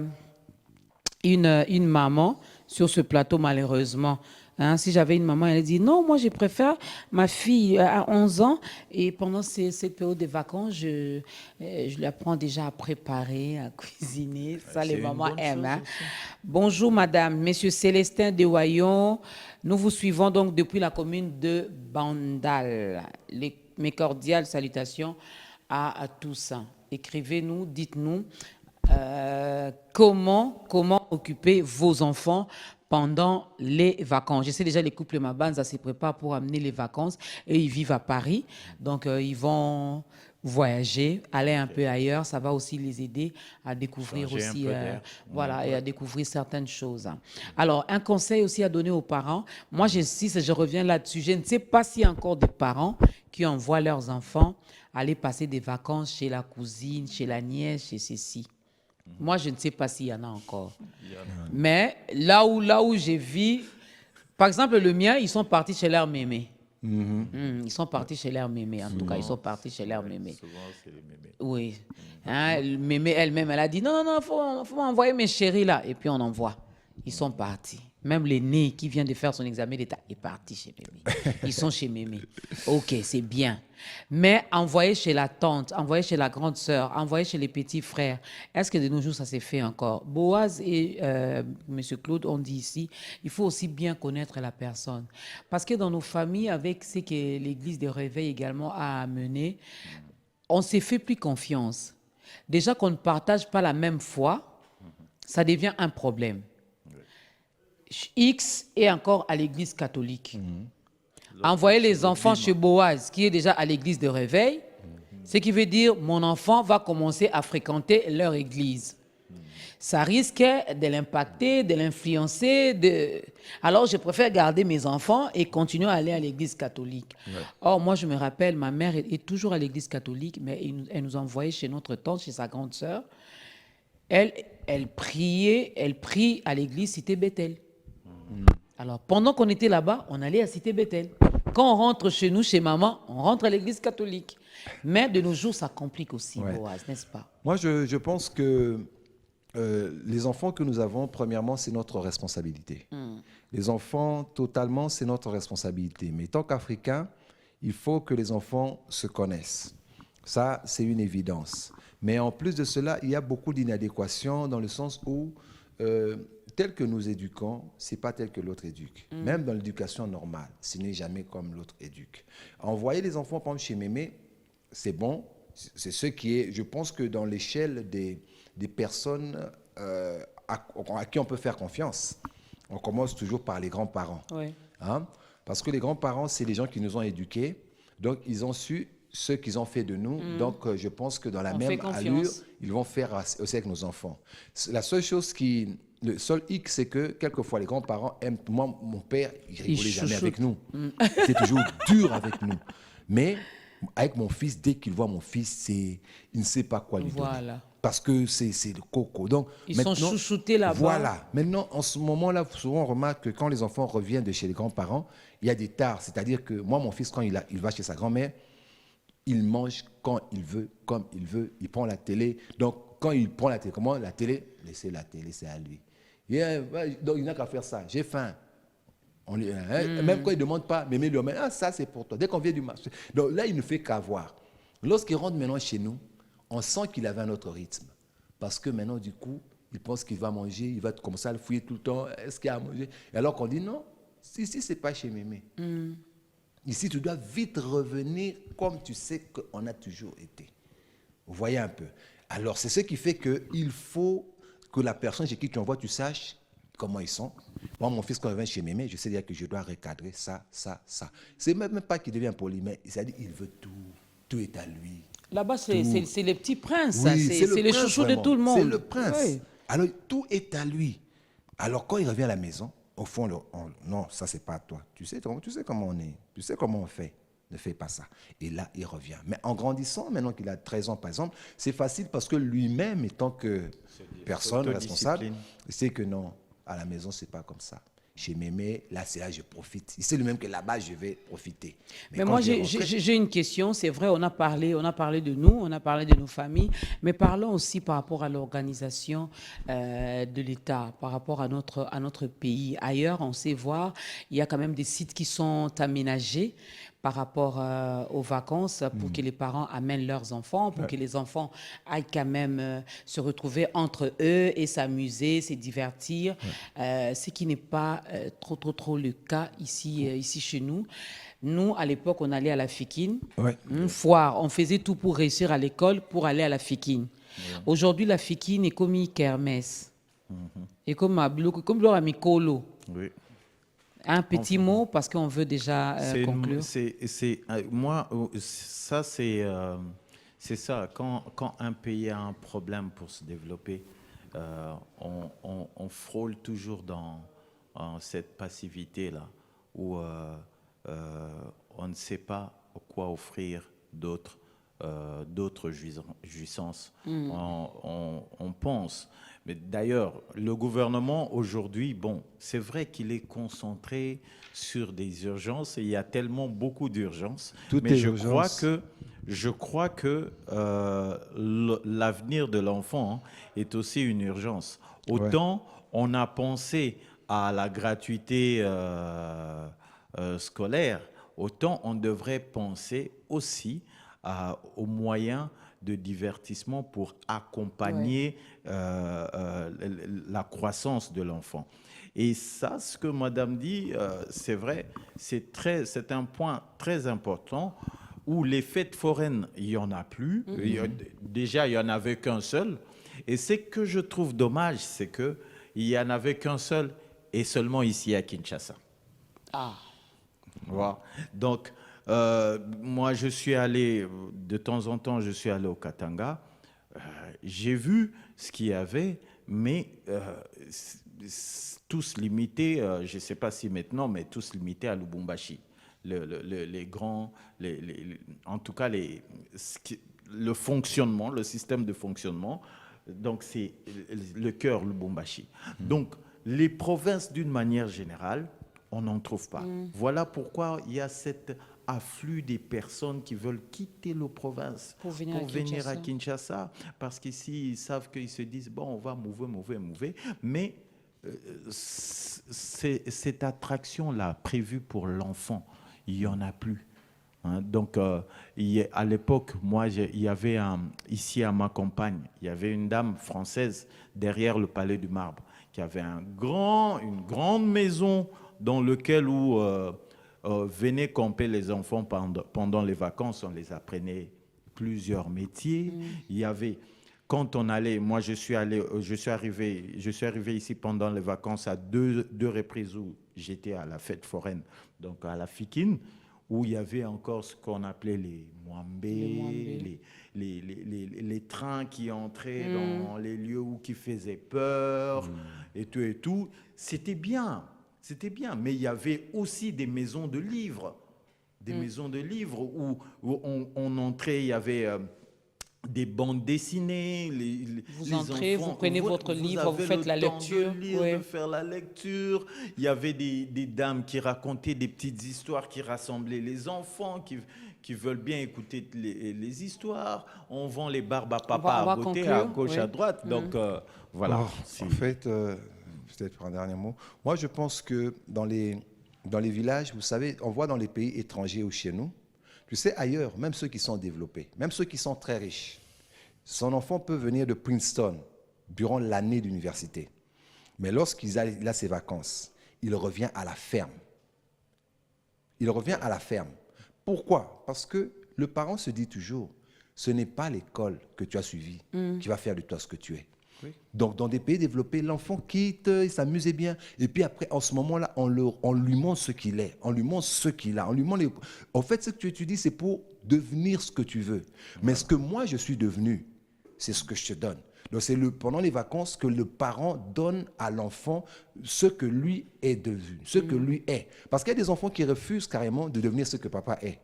S1: une maman sur ce plateau, malheureusement. Hein, si j'avais une maman, elle dit non, moi je préfère ma fille à 11 ans et pendant cette période de vacances, je lui apprends déjà à préparer, à cuisiner. Ça, les mamans aiment. Hein. Bonjour madame, monsieur Célestin Dewayon. Nous vous suivons donc depuis la commune de Bandal. Mes cordiales salutations à tous. Écrivez-nous, dites-nous comment occuper vos enfants pendant les vacances. Je sais déjà, les couples Mabanza se préparent pour amener les vacances et ils vivent à Paris. Donc, ils vont voyager, aller un peu ailleurs. Ça va aussi les aider à découvrir aussi, voilà, et à découvrir certaines choses. Alors, un conseil aussi à donner aux parents. Moi, j'insiste, je reviens là-dessus. Je ne sais pas s'il y a encore des parents qui envoient leurs enfants aller passer des vacances chez la cousine, chez la nièce, chez ceci. Moi, je ne sais pas s'il y en a encore. Mais là où j'ai vu, par exemple, le mien, ils sont partis chez leur mémé. Ils sont partis chez leur mémé, en tout cas, ils sont partis chez leur mémé.
S4: Souvent, c'est les mémés.
S1: Oui. Hein, mémé elle-même, elle a dit non, faut m'envoyer mes chéris là. Et puis on envoie. Ils sont partis. Même l'aîné qui vient de faire son examen d'État est parti chez mémé. Ils sont chez mémé. OK, c'est bien. Mais envoyer chez la tante, envoyer chez la grande sœur, envoyer chez les petits frères, est-ce que de nos jours, ça s'est fait encore? Boaz et M. Claude ont dit ici, il faut aussi bien connaître la personne. Parce que dans nos familles, avec ce que l'Église de Réveil également a amené, on ne s'est fait plus confiance. Déjà qu'on ne partage pas la même foi, ça devient un problème. X est encore à l'église catholique. Envoyer les enfants chez Boaz, qui est déjà à l'église de Réveil, ce qui veut dire mon enfant va commencer à fréquenter leur église. Ça risque de l'impacter, de l'influencer. Alors, je préfère garder mes enfants et continuer à aller à l'église catholique. Or, moi, je me rappelle, ma mère est toujours à l'église catholique, mais elle nous envoyait chez notre tante, chez sa grande sœur. Elle prie à l'église Cité Bethel. Alors, pendant qu'on était là-bas, on allait à Cité Bethel. Quand on rentre chez nous, chez maman, on rentre à l'église catholique. Mais de nos jours, ça complique aussi, Boaz, n'est-ce pas?
S2: Moi, je pense que les enfants que nous avons, premièrement, c'est notre responsabilité. Les enfants, totalement, c'est notre responsabilité. Mais tant qu'Africains, il faut que les enfants se connaissent. Ça, c'est une évidence. Mais en plus de cela, il y a beaucoup d'inadéquations dans le sens où, tel que nous éduquons, ce n'est pas tel que l'autre éduque. Même dans l'éducation normale, ce n'est jamais comme l'autre éduque. Envoyer les enfants, par exemple, chez mémé, c'est bon. C'est ce qui est, je pense que dans l'échelle des personnes à qui on peut faire confiance, on commence toujours par les grands-parents.
S1: Oui.
S2: Hein? Parce que les grands-parents, c'est les gens qui nous ont éduqués. Donc, ils ont su ce qu'ils ont fait de nous. Donc, je pense que dans la
S1: On fait
S2: même allure,
S1: confiance.
S2: ils vont faire aussi avec nos enfants. La seule chose le seul hic, c'est que quelquefois, les grands-parents aiment. Moi, mon père, il rigolait jamais
S1: chouchoute.
S2: avec nous. C'est toujours dur avec nous. Mais avec mon fils, dès qu'il voit mon fils, il ne sait pas quoi lui donner.
S1: Voilà.
S2: Parce que c'est le coco. Donc,
S1: Ils sont
S2: maintenant,
S1: chouchoutés là-bas.
S2: Voilà. Maintenant, en ce moment-là, souvent on remarque que quand les enfants reviennent de chez les grands-parents, il y a des tares. C'est-à-dire que moi, mon fils, quand il va chez sa grand-mère, il mange quand il veut, comme il veut. Il prend la télé. Donc, quand il prend la télé, comment la télé? Laissez la télé, c'est à lui. Donc, il n'a qu'à faire ça. J'ai faim. Même quand il ne demande pas, mémé lui dit, ah, ça c'est pour toi. Dès qu'on vient du marché. Donc là, il ne fait qu'avoir. Lorsqu'il rentre maintenant chez nous, on sent qu'il avait un autre rythme. Parce que maintenant, du coup, il pense qu'il va manger, il va commencer à le fouiller tout le temps. Est-ce qu'il y a à manger? Et alors qu'on dit non, ici, ce n'est pas chez mémé. Ici, tu dois vite revenir comme tu sais qu'on a toujours été. Vous voyez un peu. Alors, c'est ce qui fait qu'il faut que la personne chez qui tu envoies, tu saches comment ils sont. Moi, mon fils, quand il vient chez mémé, je sais dire que je dois recadrer ça, ça, ça. C'est même pas qu'il devient poli, mais c'est-à-dire qu'il veut tout. Tout est à lui.
S1: Là-bas, c'est les petits princes. Ça.
S2: Oui,
S1: C'est le
S2: prince,
S1: chouchou de
S2: vraiment.
S1: tout le monde.
S2: C'est le prince.
S1: Oui.
S2: Alors, tout est à lui. Alors, quand il revient à la maison, au fond, non, ça, c'est pas à toi. Tu sais comment on est. Tu sais comment on fait. Ne fais pas ça. Et là, il revient. Mais en grandissant, maintenant qu'il a 13 ans, par exemple, c'est facile parce que lui-même, étant que personne responsable, il sait que non, à la maison, c'est pas comme ça. Chez mémé, là, c'est là je profite. Il sait lui-même que là-bas, je vais profiter.
S1: Mais moi, j'ai une question. C'est vrai, on a parlé de nous, on a parlé de nos familles, mais parlons aussi par rapport à l'organisation de l'État, par rapport à notre pays. Ailleurs, on sait voir, il y a quand même des sites qui sont aménagés par rapport aux vacances pour que les parents amènent leurs enfants, pour que les enfants aillent quand même se retrouver entre eux et s'amuser, se divertir, ce qui n'est pas trop le cas ici chez nous. Nous, à l'époque, on allait à la Fikine, une foire. On faisait tout pour réussir à l'école pour aller à la Fikine. Aujourd'hui, la Fikine est comme une kermesse. Et comme Laura Mikolo.
S4: Oui.
S1: Un petit mot, parce qu'on veut déjà conclure.
S4: Moi, ça, c'est ça. Quand un pays a un problème pour se développer, on frôle toujours dans cette passivité-là, où on ne sait pas quoi offrir d'autres jouissances. On pense. Mais d'ailleurs, le gouvernement aujourd'hui, bon, c'est vrai qu'il est concentré sur des urgences et il y a tellement beaucoup d'urgences. Mais je crois que l'avenir de l'enfant est aussi une urgence. Autant on a pensé à la gratuité scolaire, autant on devrait penser aussi aux moyens de divertissement pour accompagner la croissance de l'enfant. Et ça, ce que Madame dit, c'est vrai, c'est un point très important où les fêtes foraines, il n'y en a plus. Déjà, il n'y en avait qu'un seul. Et ce que je trouve dommage, c'est qu'il n'y en avait qu'un seul et seulement ici à Kinshasa.
S1: Ah.
S4: Voilà. Donc, moi, je suis allé, de temps en temps, je suis allé au Katanga. J'ai vu ce qu'il y avait, mais tous limités, je ne sais pas si maintenant, mais tous limités à Lubumbashi. Les grands, en tout cas, le fonctionnement, le système de fonctionnement, donc c'est le cœur Lubumbashi. Donc, les provinces, d'une manière générale, on n'en trouve pas. Voilà pourquoi il y a cet afflux des personnes qui veulent quitter la province
S1: pour venir
S4: à Kinshasa, parce qu'ici, ils savent qu'ils se disent, bon, on va mouver, mais cette attraction-là, prévue pour l'enfant, il n'y en a plus. Hein. Donc, à l'époque, moi, il y avait ici à ma campagne, il y avait une dame française derrière le Palais du Marbre qui avait une grande maison dans laquelle venaient camper les enfants pendant les vacances. On les apprenait plusieurs métiers. Il y avait, quand on allait, moi je suis arrivé ici pendant les vacances à deux reprises où j'étais à la fête foraine, donc à la Fikine, où il y avait encore ce qu'on appelait les Mwambé, les trains qui entraient dans les lieux qui faisaient peur, et tout et tout. C'était bien, mais il y avait aussi des maisons de livres. Des maisons de livres où on entrait, il y avait des bandes dessinées.
S1: Vous entrez, vous prenez votre livre, vous faites la lecture.
S4: De faire la lecture. Il y avait des dames qui racontaient des petites histoires qui rassemblaient les enfants, qui veulent bien écouter les histoires. On vend les barbes à papa à côté, à gauche, à droite. Donc, voilà.
S2: En fait, peut-être pour un dernier mot, moi je pense que dans les villages, vous savez, on voit dans les pays étrangers ou chez nous, tu sais, ailleurs, même ceux qui sont développés, même ceux qui sont très riches, son enfant peut venir de Princeton durant l'année d'université. Mais lorsqu'il a ses vacances, il revient à la ferme. Il revient à la ferme. Pourquoi? Parce que le parent se dit toujours, ce n'est pas l'école que tu as suivie qui va faire de toi ce que tu es. Oui. Donc, dans des pays développés, l'enfant quitte, il s'amusait bien. Et puis après, en ce moment-là, on lui montre ce qu'il est. On lui montre ce qu'il a. On lui montre En fait, ce que tu étudies, c'est pour devenir ce que tu veux. Mais ce que moi, je suis devenu, c'est ce que je te donne. Donc, c'est pendant les vacances que le parent donne à l'enfant ce que lui est devenu, ce que lui est. Parce qu'il y a des enfants qui refusent carrément de devenir ce que papa est.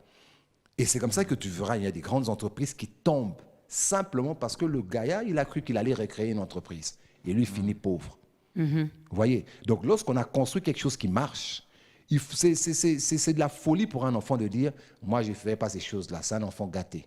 S2: Et c'est comme ça que tu verras, il y a des grandes entreprises qui tombent simplement parce que le gaillard, il a cru qu'il allait recréer une entreprise. Et lui finit pauvre. Vous voyez? Donc, lorsqu'on a construit quelque chose qui marche, c'est de la folie pour un enfant de dire « Moi, je ne fais pas ces choses-là. » C'est un enfant gâté.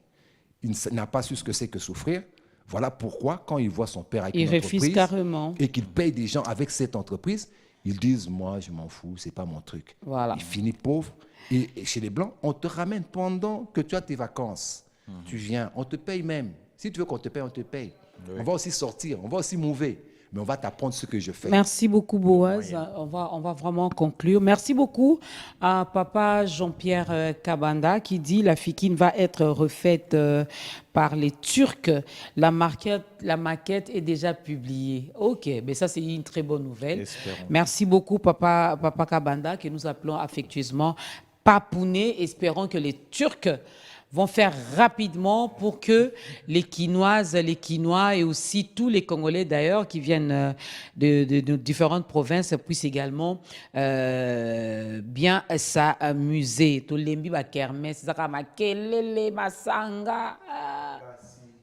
S2: Il n'a pas su ce que c'est que souffrir. Voilà pourquoi, quand il voit son père avec une entreprise
S1: carrément.
S2: Et qu'il paye des gens avec cette entreprise, ils disent « Moi, je m'en fous, ce n'est pas mon truc.
S1: Voilà. »
S2: Il finit pauvre. Et chez les Blancs, on te ramène pendant que tu as tes vacances. Tu viens, on te paye même. Si tu veux qu'on te paye, on te paye. Oui. On va aussi sortir, on va aussi mouver. Mais on va t'apprendre ce que je fais.
S1: Merci beaucoup, Boaz. On va vraiment conclure. Merci beaucoup à papa Jean-Pierre Kabanda qui dit la Fikine va être refaite par les Turcs. La maquette est déjà publiée. OK, mais ça, c'est une très bonne nouvelle. Espérons. Merci beaucoup, papa Kabanda, que nous appelons affectueusement Papouné. Espérons que les Turcs vont faire rapidement pour que les Quinoises, les Quinois et aussi tous les Congolais d'ailleurs qui viennent de différentes provinces puissent également bien s'amuser. Tolembi ba kermesse, saka makelele masanga,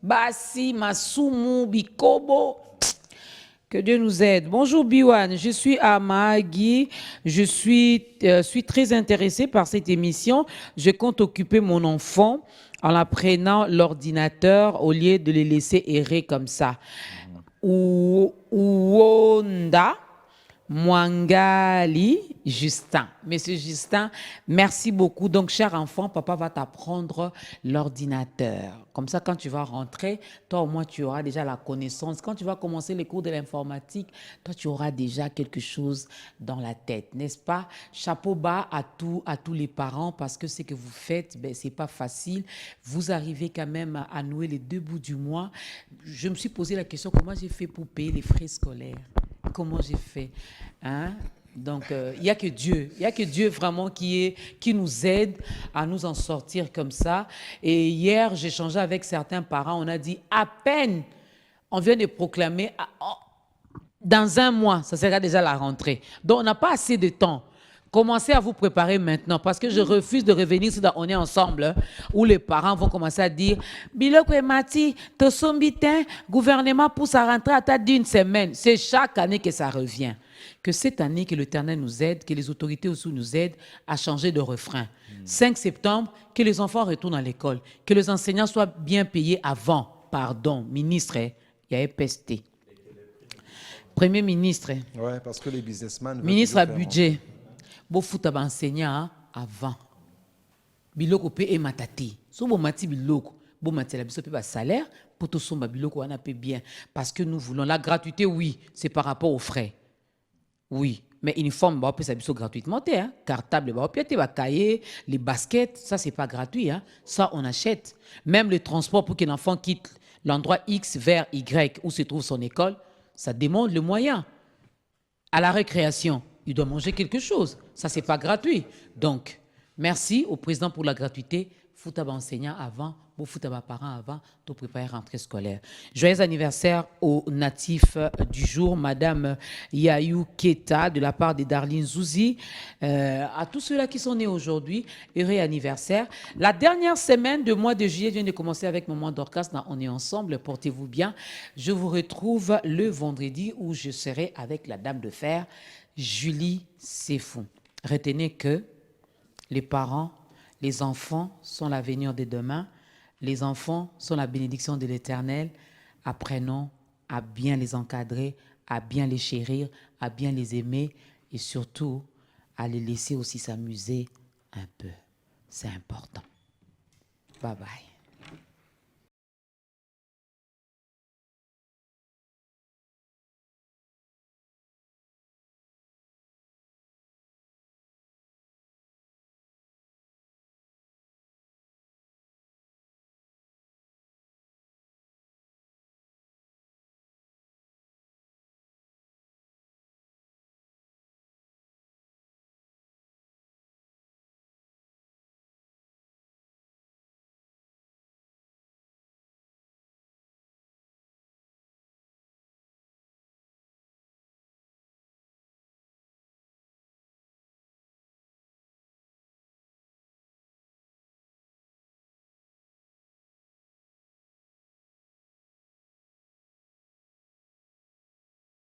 S1: basi masumu bikobo. Que Dieu nous aide. Bonjour Biwan, je suis à Mahagui. Je suis très intéressée par cette émission. Je compte occuper mon enfant en apprenant l'ordinateur au lieu de les laisser errer comme ça. Ouonda Mwangali Justin. Monsieur Justin, merci beaucoup. Donc, cher enfant, papa va t'apprendre l'ordinateur. Comme ça, quand tu vas rentrer, toi au moins, tu auras déjà la connaissance. Quand tu vas commencer les cours de l'informatique, toi, tu auras déjà quelque chose dans la tête, n'est-ce pas? Chapeau bas à tous les parents parce que ce que vous faites, ben, c'est pas facile. Vous arrivez quand même à nouer les deux bouts du mois. Je me suis posé la question, comment j'ai fait pour payer les frais scolaires? Comment j'ai fait, hein? Donc, il n'y a que Dieu vraiment qui nous aide à nous en sortir comme ça. Et hier, j'ai échangé avec certains parents, on a dit, à peine, on vient de proclamer, dans un mois, ça sera déjà la rentrée. Donc, on n'a pas assez de temps. Commencez à vous préparer maintenant parce que je refuse de revenir si on est ensemble, hein, où les parents vont commencer à dire « Biloko et Mati, te sombitin, gouvernement pousse à rentrer à tête d'une semaine. » C'est chaque année que ça revient. Que cette année, que l'Éternel nous aide, que les autorités aussi nous aident à changer de refrain. 5 septembre, que les enfants retournent à l'école, que les enseignants soient bien payés avant. Pardon, ministre, il y a pesté. Premier ministre.
S2: Oui, parce que les businessmen...
S1: Ministre à budget. Beau foot à enseignant avant. biloko pe e matati. So bon mati biloko, bon mati la biso pe ba salaire pour tout somba biloko wana pe bien parce que nous voulons la gratuité oui, c'est par rapport aux frais. Oui, mais uniforme ba ça biso gratuitement hein. Cartable ba piété ba cahier, les baskets, ça c'est pas gratuit hein. Ça on achète. Même le transport pour que l'enfant quitte l'endroit X vers Y où se trouve son école, ça demande le moyen. À la récréation, il doit manger quelque chose. Ça, c'est pas gratuit. Donc, merci au président pour la gratuité. Foutaba enseignant avant, foutaba parents avant, de préparer rentrée scolaire. Joyeux anniversaire aux natifs du jour, Madame Yayou Keta, de la part de Darlene Zouzi. À tous ceux-là qui sont nés aujourd'hui, heureux anniversaire. La dernière semaine du mois de juillet vient de commencer avec Maman Dorcas. On est ensemble, portez-vous bien. Je vous retrouve le vendredi où je serai avec la Dame de Fer, Julie Sefou. Retenez que les parents, les enfants sont l'avenir de demain. Les enfants sont la bénédiction de l'Éternel. Apprenons à bien les encadrer, à bien les chérir, à bien les aimer et surtout à les laisser aussi s'amuser un peu. C'est important. Bye bye.